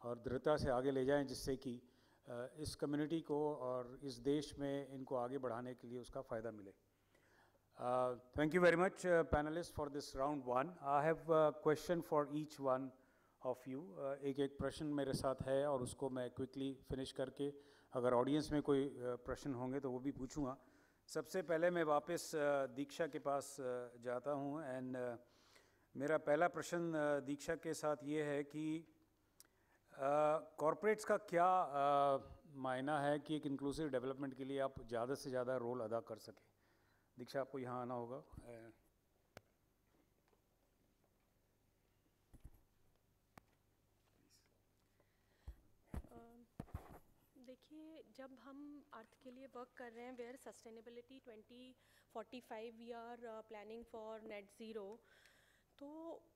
और दृढ़ता से आगे ले जाएं, जिससे कि इस कम्युनिटी को और इस देश में इनको आगे बढ़ाने के लिए उसका फ़ायदा मिले. Thank you very much, panelists, for this round 1. I have a question for each one of you. एक प्रश्न मेरे साथ है, और उसको मैं क्विकली फिनिश करके अगर ऑडियंस में कोई प्रश्न होंगे तो वो भी पूछूंगा. सबसे पहले मैं वापस दीक्षा के पास जाता हूँ, एंड मेरा पहला प्रश्न दीक्षा के साथ ये है कि कॉर्पोरेट्स का क्या मायना है कि एक इंक्लूसिव डेवलपमेंट के लिए आप ज़्यादा से ज़्यादा रोल अदा कर सकें। दीक्षा, आपको यहाँ आना होगा। देखिए, जब हम अर्थ के लिए वर्क कर रहे हैं, where sustainability 2045 we are planning for net zero, तो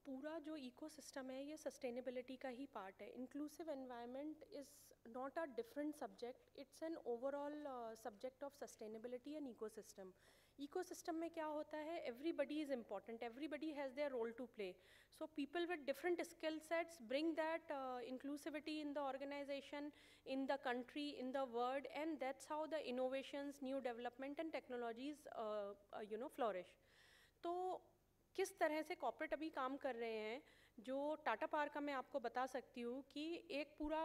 पूरा जो इकोसिस्टम है ये सस्टेनेबिलिटी का ही पार्ट है। Inclusive environment is not a different subject, it's an overall subject of sustainability and ecosystem. Ecosystem में क्या होता है, everybody is important, everybody has their role to play, so people with different skill sets bring that inclusivity in the organization, in the country, in the world, and that's how the innovations, new development and technologies flourish. तो किस तरह से corporate अभी काम कर रहे हैं, जो टाटा पावर का मैं आपको बता सकती हूँ कि एक पूरा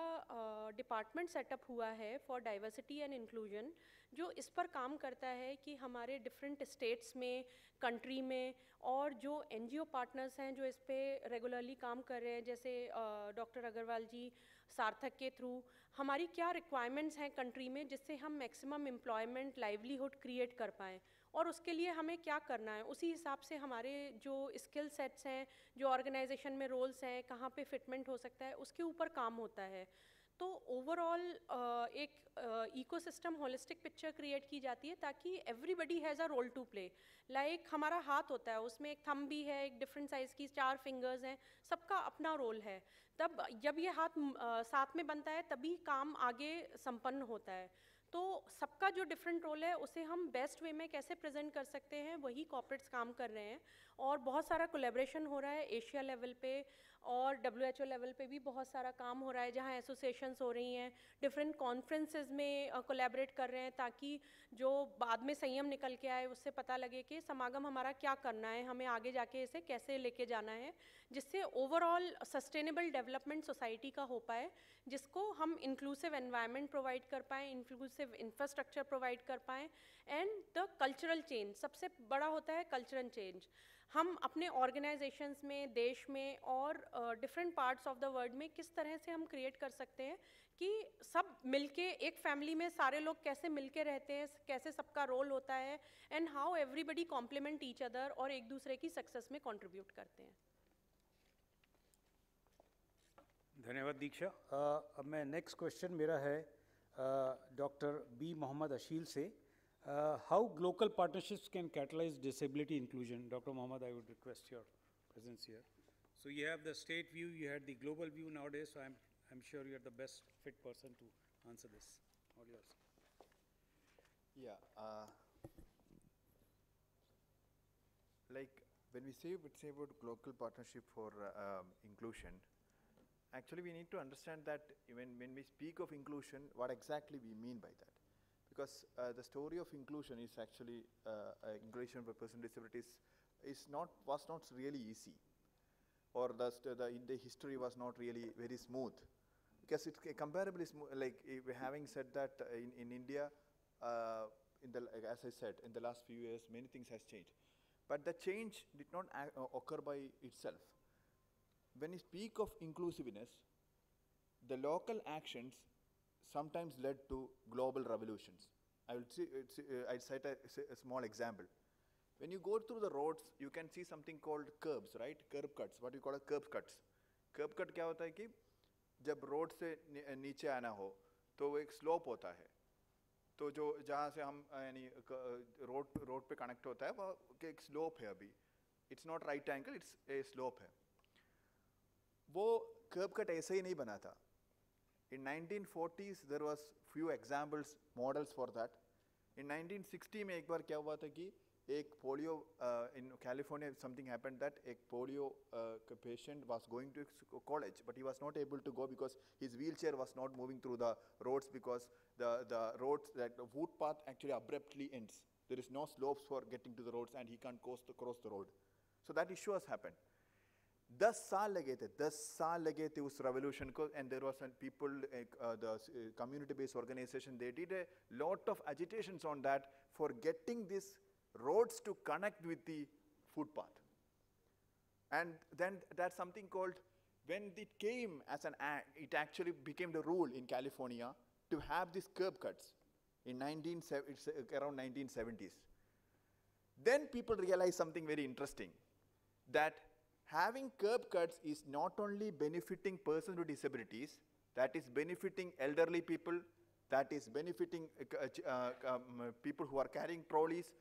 डिपार्टमेंट सेटअप हुआ है फॉर डाइवर्सिटी एंड इंक्लूजन, जो इस पर काम करता है कि हमारे डिफरेंट स्टेट्स में, कंट्री में, और जो एनजीओ पार्टनर्स हैं जो इस पे रेगुलरली काम कर रहे हैं, जैसे डॉक्टर अग्रवाल जी सार्थक के थ्रू, हमारी क्या रिक्वायरमेंट्स हैं कंट्री में जिससे हम मैक्सिमम एम्प्लॉयमेंट, लाइवलीहुड क्रिएट कर पाएँ, और उसके लिए हमें क्या करना है, उसी हिसाब से हमारे जो स्किल सेट्स हैं, जो ऑर्गेनाइजेशन में रोल्स हैं, कहाँ पे फिटमेंट हो सकता है, उसके ऊपर काम होता है। तो ओवरऑल एक इकोसिस्टम होलिस्टिक पिक्चर क्रिएट की जाती है ताकि everybody has a role to play. Like हमारा हाथ होता है, उसमें एक थंब भी है, एक डिफरेंट साइज़ की 4 फिंगर्स हैं, सबका अपना रोल है। तब जब ये हाथ साथ में बनता है तभी काम आगे संपन्न होता है। तो सबका जो डिफरेंट रोल है उसे हम बेस्ट वे में कैसे प्रेजेंट कर सकते हैं, वही कॉर्पोरेट्स काम कर रहे हैं, और बहुत सारा कोलैबोरेशन हो रहा है एशिया लेवल पे, और WHO लेवल पे भी बहुत सारा काम हो रहा है, जहाँ एसोसिएशंस हो रही हैं, डिफरेंट कॉन्फ्रेंसेस में कोलैबोरेट कर रहे हैं, ताकि जो बाद में संयम निकल के आए उससे पता लगे कि समागम हमारा क्या करना है, हमें आगे जाके इसे कैसे लेके जाना है, जिससे ओवरऑल सस्टेनेबल डेवलपमेंट सोसाइटी का हो पाए, जिसको हम इंक्लूसिव एनवायरनमेंट प्रोवाइड कर पाएँ, इंक्लूसिव इंफ्रास्ट्रक्चर प्रोवाइड कर पाएँ, एंड द कल्चरल चेंज। सबसे बड़ा होता है कल्चरल चेंज। हम अपने ऑर्गेनाइजेशंस में, देश में, और different parts of the world में किस तरह से हम क्रिएट कर सकते हैं कि सब मिलके, एक फैमिली में सारे लोग कैसे मिलके रहते हैं, कैसे सबका रोल होता है, and how everybody complement each other और एक दूसरे की सक्सेस में कंट्रीब्यूट करते हैं। धन्यवाद दीक्षा। अब मैं नेक्स्ट क्वेश्चन मेरा है डॉक्टर बी मोहम्मद अशील से। How local partnerships can catalyze disability inclusion? Dr. Mohammed, I would request your presence here. So you have the state view, you had the global view nowadays, so I'm sure you are the best fit person to answer this. All yours. Yeah. Like when we say about local partnership for inclusion, actually we need to understand that when we speak of inclusion, what exactly we mean by that. Because the story of inclusion is actually inclusion for person with disabilities was not really easy, or the history was not really very smooth. Because it's comparably smooth. Like having said that, in India, as I said, in the last few years, many things has changed, but the change did not occur by itself. When we speak of inclusiveness, the local actions sometimes led to global revolutions. I'll cite a small example. When you go through the roads, you can see something called curbs, right? Curb cuts, what you call curb cuts. Curb cut क्या होता है कि जब road से नीचे आना हो तो वो एक स्लोप होता है, तो जो जहाँ से हम यानी रोड पे कनेक्ट होता है वो एक स्लोप है, अभी it's not right angle, it's a slope है। वो कर्ब कट ऐसे ही नहीं बना था। In 1940s there was few examples, models for that. In 1960 में एक बार क्या हुआ था कि एक polio in California something happened that a polio patient was going to college, but he was not able to go because his wheelchair was not moving through the roads, because the roads, that the footpath actually abruptly ends. There is no slopes for getting to the roads and he can't cross the road. So that issue has happened. 10 साल लगे थे उस revolution को, and there was people, the community-based organization, they did a lot of agitations on that for getting these roads to connect with the footpath. And then that's something called, when it came as an act, it actually became the rule in California. to have these curb cuts in it's around 1970s. Then people realized something very interesting, that having curb cuts is not only benefiting persons with disabilities, that is benefiting elderly people, that is benefiting people who are carrying trolleys,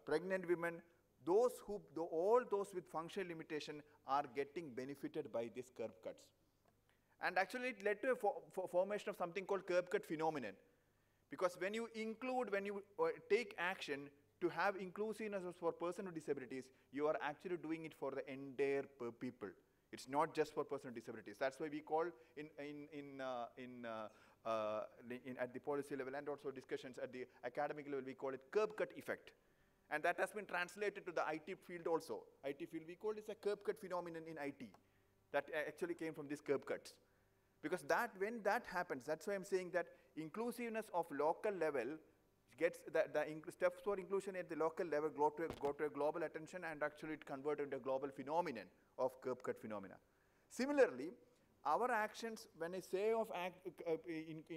pregnant women, all those with functional limitation are getting benefited by these curb cuts. And actually it led to a formation of something called curb cut phenomenon. Because when you take action to have inclusiveness for persons with disabilities, you are actually doing it for the entire people. It's not just for persons with disabilities. That's why we call at the policy level and also discussions at the academic level, we call it curb cut effect. And that has been translated to the IT field also. IT field, we call it a curb cut phenomenon in IT. That actually came from these curb cuts. Because when that happens, that's why I'm saying that inclusiveness of local level gets the steps for inclusion at the local level go to a global attention, and actually it converted into a global phenomenon of curb cut phenomena. Similarly, our actions, when I say of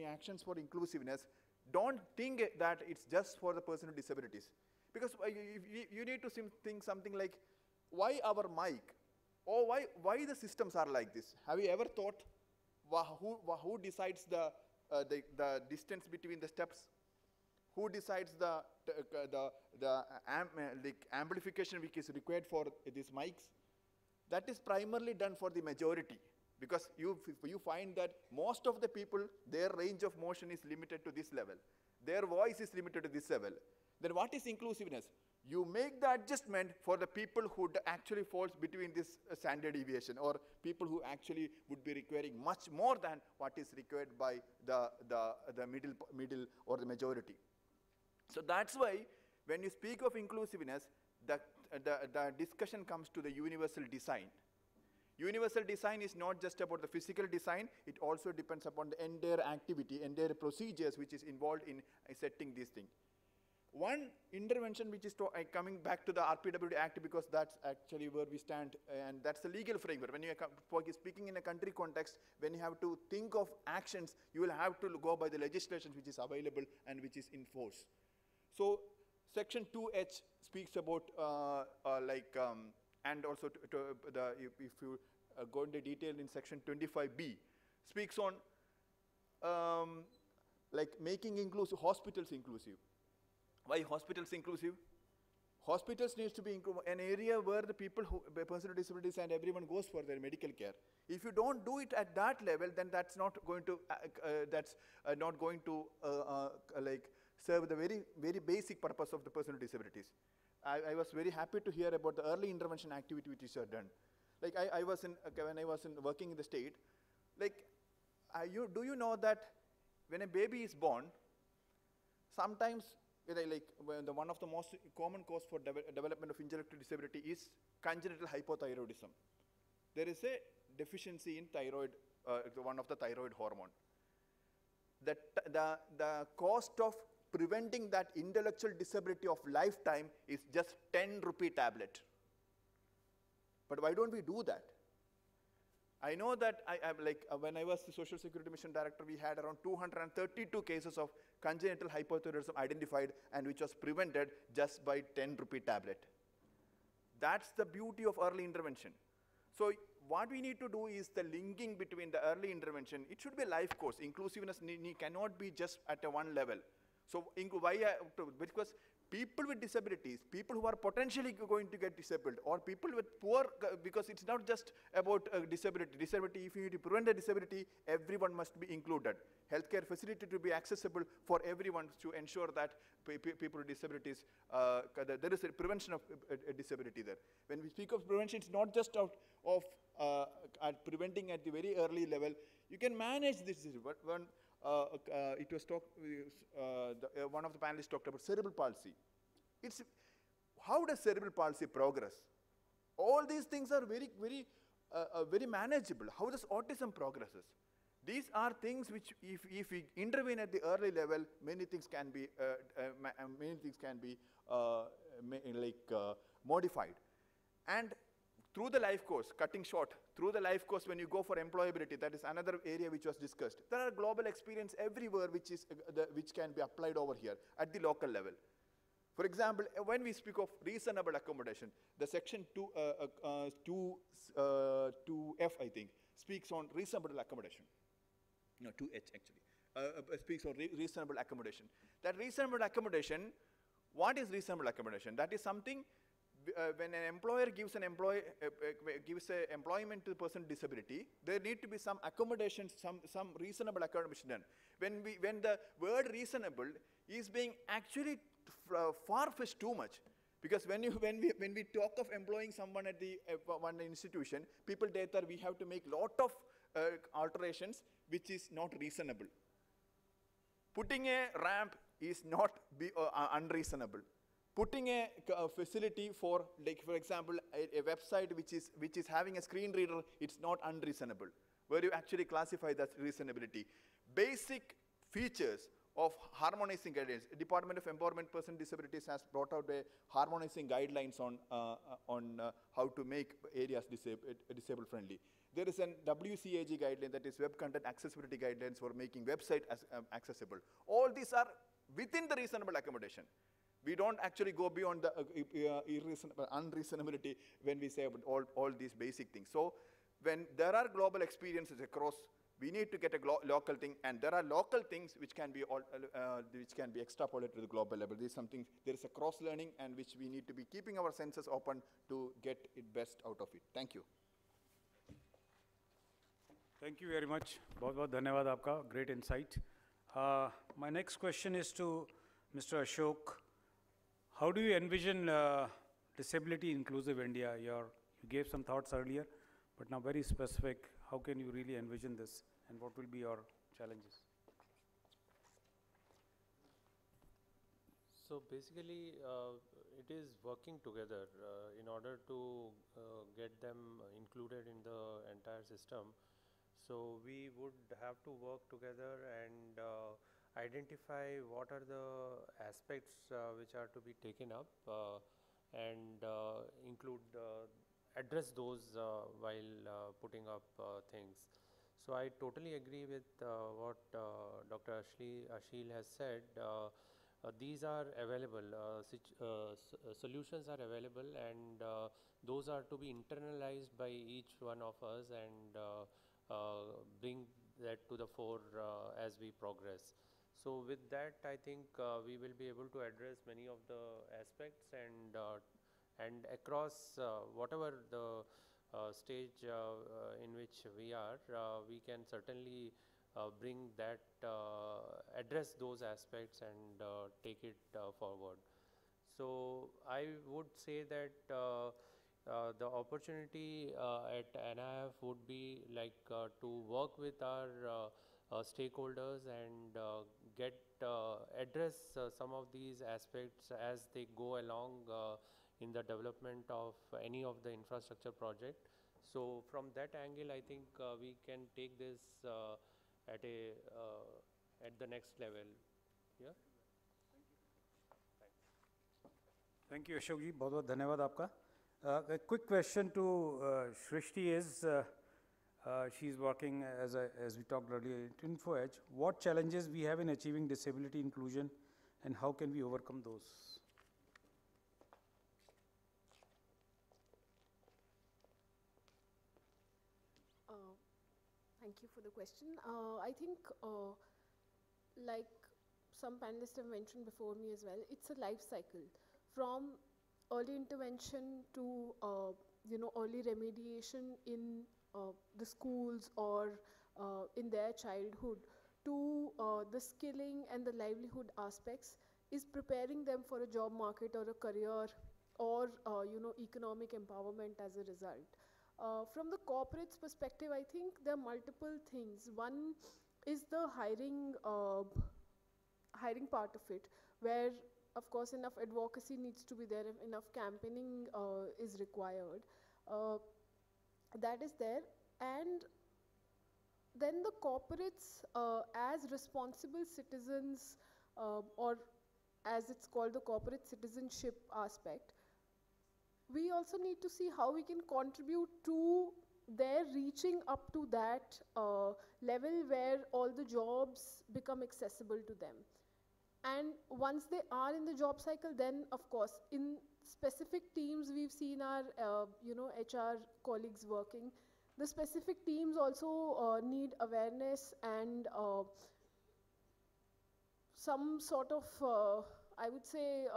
actions for inclusiveness, don't think that it's just for the person with disabilities. Because you need to think something like, why our mic? Or why the systems are like this? Have you ever thought who decides the distance between the steps? Who decides the amplification which is required for these mics? That is primarily done for the majority, because you find that most of the people, their range of motion is limited to this level. Their voice is limited to this level. Then what is inclusiveness? You make the adjustment for the people who actually falls between this standard deviation, or people who actually would be requiring much more than what is required by the middle or the majority. So that's why when you speak of inclusiveness, the discussion comes to the universal design. Universal design is not just about the physical design, it also depends upon the entire activity, entire procedures which is involved in setting this thing. One intervention which is coming back to the RPWD Act, because that's actually where we stand, and that's the legal framework. When you are speaking in a country context, when you have to think of actions, you will have to go by the legislation which is available and which is in force. So section 2H speaks about and also if you go into detail in section 25B, speaks on like making inclusive, hospitals inclusive. Why hospitals inclusive? Hospitals needs to be an area where the people persons with disabilities and everyone goes for their medical care. If you don't do it at that level, then that's not going to like serve the very basic purpose of the person with disabilities. I was very happy to hear about the early intervention activity which is done. Like when I was working in the state, like do you know that when a baby is born, sometimes one of the most common cause for development of intellectual disability is congenital hypothyroidism. There is a deficiency in thyroid, one of the thyroid hormone. The cost of preventing that intellectual disability of lifetime is just 10 rupee tablet. But why don't we do that? I know that when I was the Social Security Mission Director, we had around 232 cases of congenital hypothyroidism identified, and which was prevented just by 10 rupee tablet. That's the beauty of early intervention. So what we need to do is the linking between the early intervention. It should be a life course. Inclusiveness cannot be just at a one level. So because people with disabilities, people who are potentially going to get disabled, or people with poor, because it's not just about disability. Disability, if you need to prevent a disability, everyone must be included. Healthcare facility to be accessible for everyone to ensure that people with disabilities, there is a prevention of disability there. When we speak of prevention, it's not just of preventing at the very early level. You can manage this. It was one of the panelists talked about cerebral palsy. How does cerebral palsy progress? All these things are very manageable. How does autism progresses? These are things which, if we intervene at the early level, many things can be modified. And through the life course, cutting short, through the life course, when you go for employability, that is another area which was discussed. There are global experience everywhere which can be applied over here at the local level. For example, when we speak of reasonable accommodation, the section 2F, I think, speaks on reasonable accommodation. No, 2H actually. Speaks on reasonable accommodation. That reasonable accommodation, what is reasonable accommodation? That is something when an employer gives an employment to a person with disability, there need to be some accommodation, some reasonable accommodation done. When the word reasonable is being actually far-fetched too much, because when we talk of employing someone at the one institution, people take that we have to make lot of alterations which is not reasonable. Putting a ramp is not unreasonable. Putting a facility for, like for example, a website which is having a screen reader, it's not unreasonable. Where you actually classify that reasonability. Basic features of harmonizing guidelines. Department of Empowerment Person with Disabilities has brought out a harmonizing guidelines on how to make areas disabled friendly. There is an WCAG guideline, that is Web Content Accessibility Guidelines for making website accessible. All these are within the reasonable accommodation. We don't actually go beyond the unreasonability when we say about all these basic things. So when there are global experiences across, we need to get a local thing, and there are local things which can be extrapolated to the global level. There is a cross learning, and which we need to be keeping our senses open to get it best out of it. Thank you. Thank you very much. बहुत धन्यवाद आपका. Great insight. My next question is to Mr. Ashok. How do you envision disability inclusive India? You gave some thoughts earlier, but now very specific. How can you really envision this, and what will be your challenges? So basically, it is working together in order to get them included in the entire system. So we would have to work together and identify what are the aspects which are to be taken up and address those while putting up things. So I totally agree with what Dr. Ashil has said. These are available, solutions are available, and those are to be internalized by each one of us and bring that to the fore as we progress. So with that, I think we will be able to address many of the aspects, and across whatever the stage in which we are, we can certainly bring that, address those aspects and take it forward. So I would say that the opportunity at NIF would be like to work with our stakeholders and address some of these aspects as they go along in the development of any of the infrastructure project. So from that angle, I think we can take this at the next level. Yeah. Thank you, Ashok ji. बहुत बहुत धन्यवाद आपका. A quick question to Shrishti is, she's working as we talked earlier at InfoEdge. What challenges we have in achieving disability inclusion, and how can we overcome those? Thank you for the question. I think, like some panelists have mentioned before me as well, it's a life cycle from early intervention to early remediation in the schools or in their childhood, to the skilling and the livelihood aspects, is preparing them for a job market or a career or economic empowerment as a result. From the corporate's perspective, I think there are multiple things. One is the hiring part of it, where of course enough advocacy needs to be there, enough campaigning is required. That is there. And then the corporates as responsible citizens, or as it's called, the corporate citizenship aspect, we also need to see how we can contribute to they're reaching up to that level where all the jobs become accessible to them. And once they are in the job cycle, then of course, in specific teams, we've seen our HR colleagues working. The specific teams also need awareness and some sort of, I would say,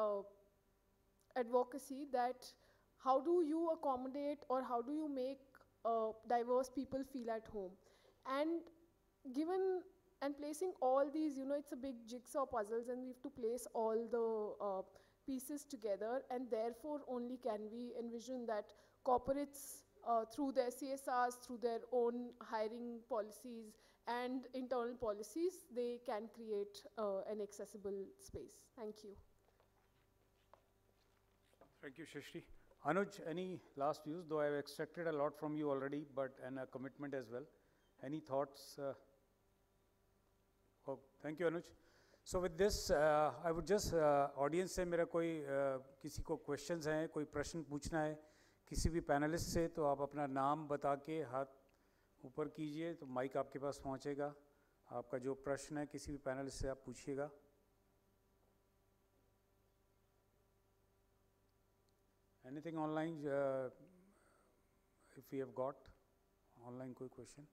advocacy that how do you accommodate or how do you make diverse people feel at home. And given and placing all these, it's a big jigsaw puzzles and we have to place all the pieces together, and therefore only can we envision that corporates through their CSRs, through their own hiring policies and internal policies, they can create an accessible space. Thank you. Thank you, Shrishti. Anuj, any last views? Though I have extracted a lot from you already, and a commitment as well. Any thoughts? Oh, thank you, Anuj. So with this, I would just audience से मेरा कोई किसी को questions हैं, कोई प्रश्न पूछना है किसी भी panelist से, तो आप अपना नाम बता के हाथ ऊपर कीजिए, तो माइक आपके पास पहुँचेगा. आपका जो प्रश्न है किसी भी panelist से आप पूछिएगा. Anything online, if we have got online कोई question?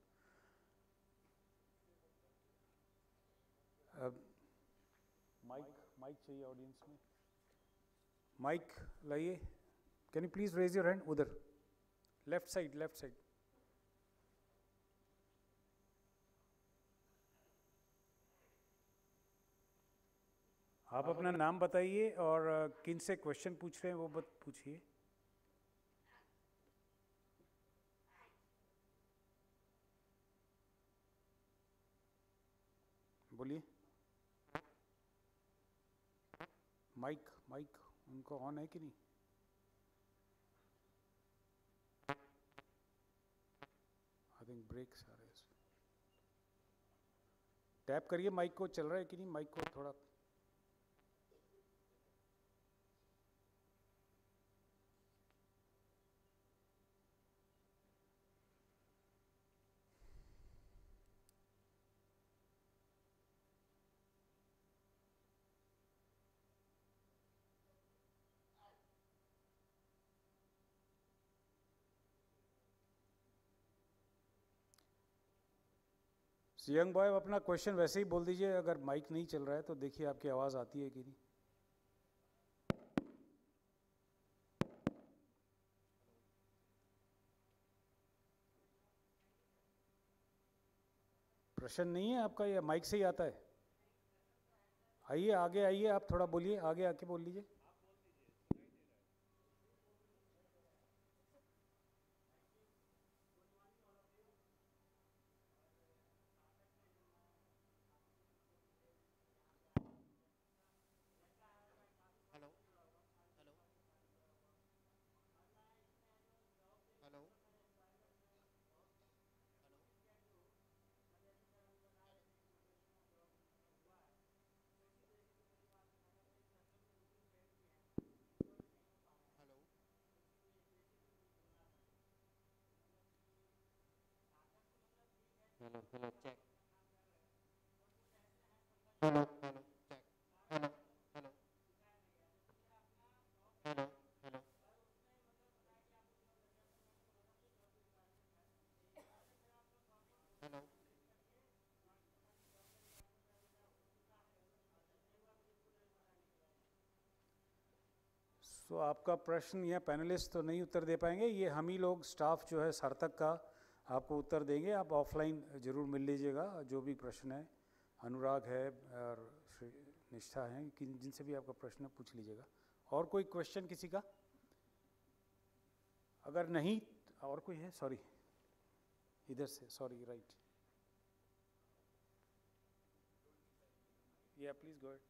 माइक चाहिए ऑडियंस में. माइक लाइए. Can you please raise your hand? उधर लेफ्ट साइड. आप अपना नाम बताइए और किन से क्वेश्चन पूछ रहे हैं वो पूछिए. बोलिए. माइक उनको ऑन है कि नहीं? आई थिंक ब्रेक्स आ रहे हैं. टैप करिए माइक को, चल रहा है कि नहीं. माइक को थोड़ा यंग बॉय अपना क्वेश्चन वैसे ही बोल दीजिए. अगर माइक नहीं चल रहा है तो देखिए आपकी आवाज़ आती है कि नहीं. प्रश्न नहीं है आपका या माइक से ही आता है? आइए आगे आइए, आप थोड़ा बोलिए, आगे आके बोल लीजिए. Hello, check. Hello, check. Hello. Hello. सो आपका प्रश्न यह पैनलिस्ट तो नहीं उत्तर दे पाएंगे, ये हम ही लोग स्टाफ जो है सार्थक का आपको उत्तर देंगे. आप ऑफलाइन ज़रूर मिल लीजिएगा. जो भी प्रश्न है, अनुराग है और निष्ठा है, जिनसे भी आपका प्रश्न है पूछ लीजिएगा. और कोई क्वेश्चन किसी का? अगर नहीं, और कोई है? सॉरी, इधर से. Sorry, right. या please go ahead.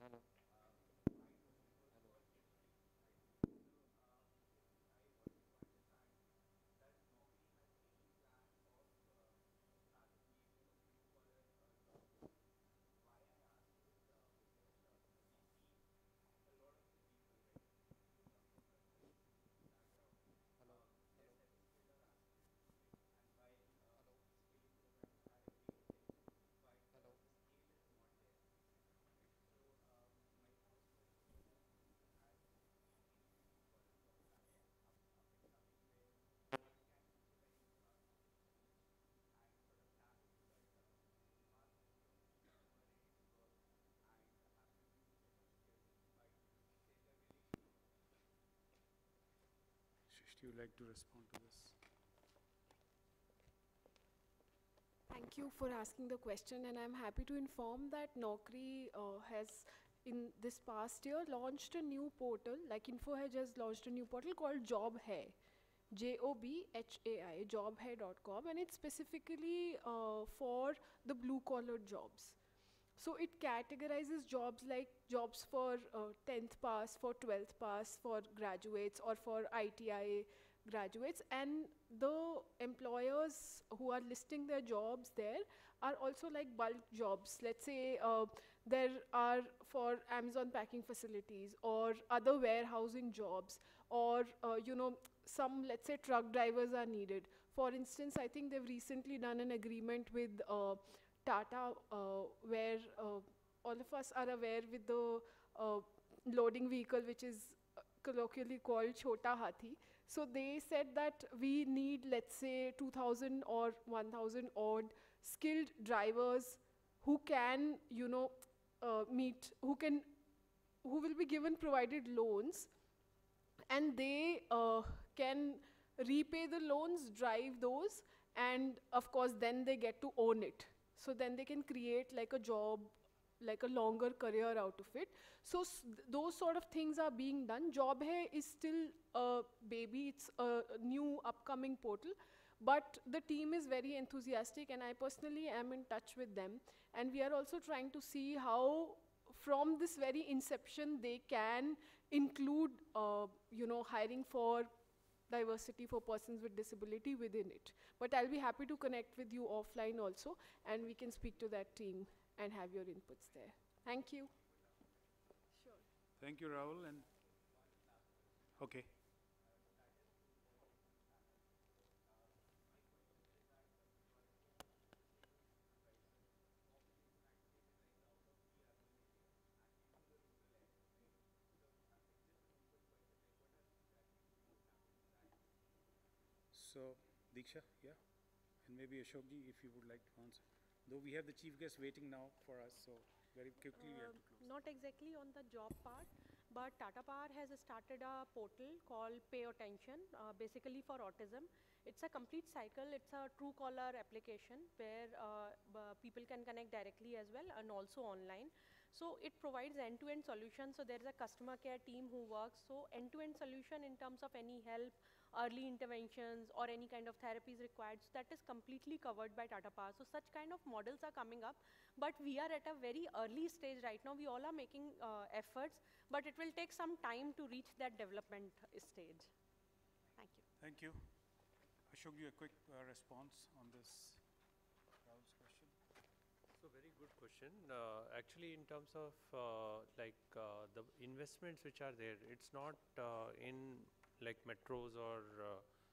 Hello. Shrishti, would you like to respond to this? Thank you for asking the question, and I'm happy to inform that Naukri has, in this past year, launched a new portal, like InfoHedge has launched a new portal called Job Hai, JOBHAI, jobhai.com, and it's specifically for the blue-collar jobs. So it categorizes jobs like jobs for 10th pass, for 12th pass, for graduates, or for ITI graduates, and the employers who are listing their jobs there are also like bulk jobs. Let's say there are for Amazon packing facilities or other warehousing jobs, or some, let's say, truck drivers are needed. For instance, I think they've recently done an agreement with Tata, where all of us are aware with the loading vehicle, which is colloquially called Chota Hathi. So they said that we need, let's say, 2,000 or 1,000 odd skilled drivers who can, who will be given provided loans, and they can repay the loans, drive those, and of course then they get to own it. So then they can create like a job, like a longer career out of it. So those sort of things are being done. Job Hai is still a baby, it's a new upcoming portal, but the team is very enthusiastic, and I personally am in touch with them. And we are also trying to see how from this very inception they can include hiring for diversity for persons with disability within it. But I'll be happy to connect with you offline also, and we can speak to that team and have your inputs there. Thank you. Sure. Thank you, Rahul. And okay. So, Diksha, yeah, and maybe Ashokji, if you would like to answer. Though we have the chief guest waiting now for us, so very quickly we have to close. Not exactly on the job part, but Tata Power has started a portal called Pay Attention, basically for autism. It's a complete cycle. It's a true caller application where people can connect directly as well and also online. So it provides end-to-end solutions. So there is a customer care team who works. So end-to-end solution in terms of any help, early interventions, or any kind of therapies required. So that is completely covered by Tata Power. So such kind of models are coming up, but we are at a very early stage right now. We all are making efforts, but it will take some time to reach that development stage. Thank you. Thank you. Ashokji, a quick response on this Rahul's question. So very good question. Actually, in terms of the investments which are there, it's not in like metros or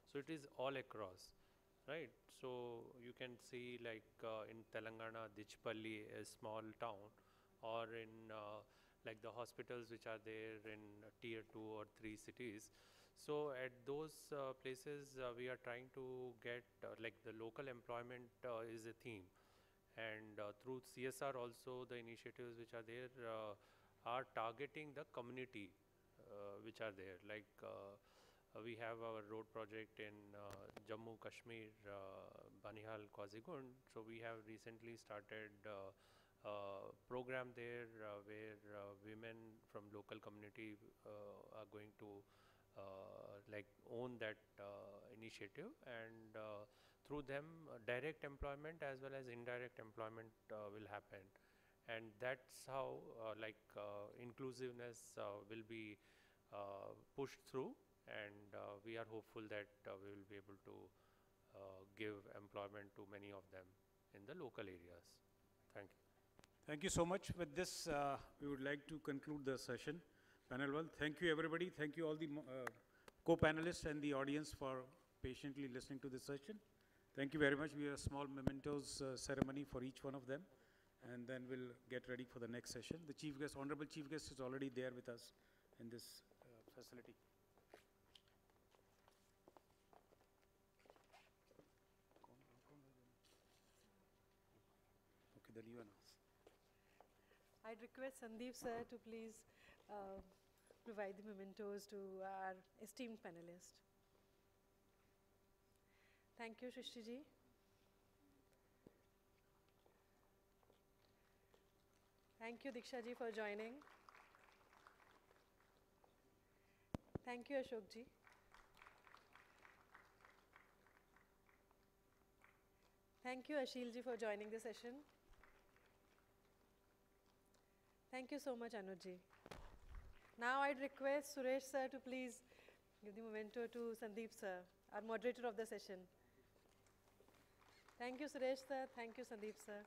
so it is all across, right? So you can see like in Telangana, Dichpalli, a small town, or in like the hospitals which are there in tier 2 or 3 cities. So at those places we are trying to get like the local employment is a theme, and through CSR also the initiatives which are there are targeting the community which are there, like we have our road project in Jammu Kashmir, Banihal Qazigund. So we have recently started program there where women from local community are going to like own that initiative, and through them direct employment as well as indirect employment will happen, and that's how inclusiveness will be pushed through, and we are hopeful that we will be able to give employment to many of them in the local areas. Thank you. Thank you so much. With this, we would like to conclude the session. Panel 1, thank you everybody. Thank you all the co-panelists and the audience for patiently listening to this session. Thank you very much. We have a small mementos ceremony for each one of them, and then we'll get ready for the next session. The chief guest, honorable chief guest, is already there with us in this facility. Okay, then you announce. I'd request Sandeep sir to please provide the mementos to our esteemed panelists. Thank you, Shrishti ji. Thank you, Diksha ji, for joining. Thank you, Ashok ji. Thank you, Ashil ji, for joining the session. Thank you so much, Anuj ji. Now I'd request Suresh sir to please give the memento to Sandeep sir, our moderator of the session. Thank you, Suresh sir. Thank you, Sandeep sir.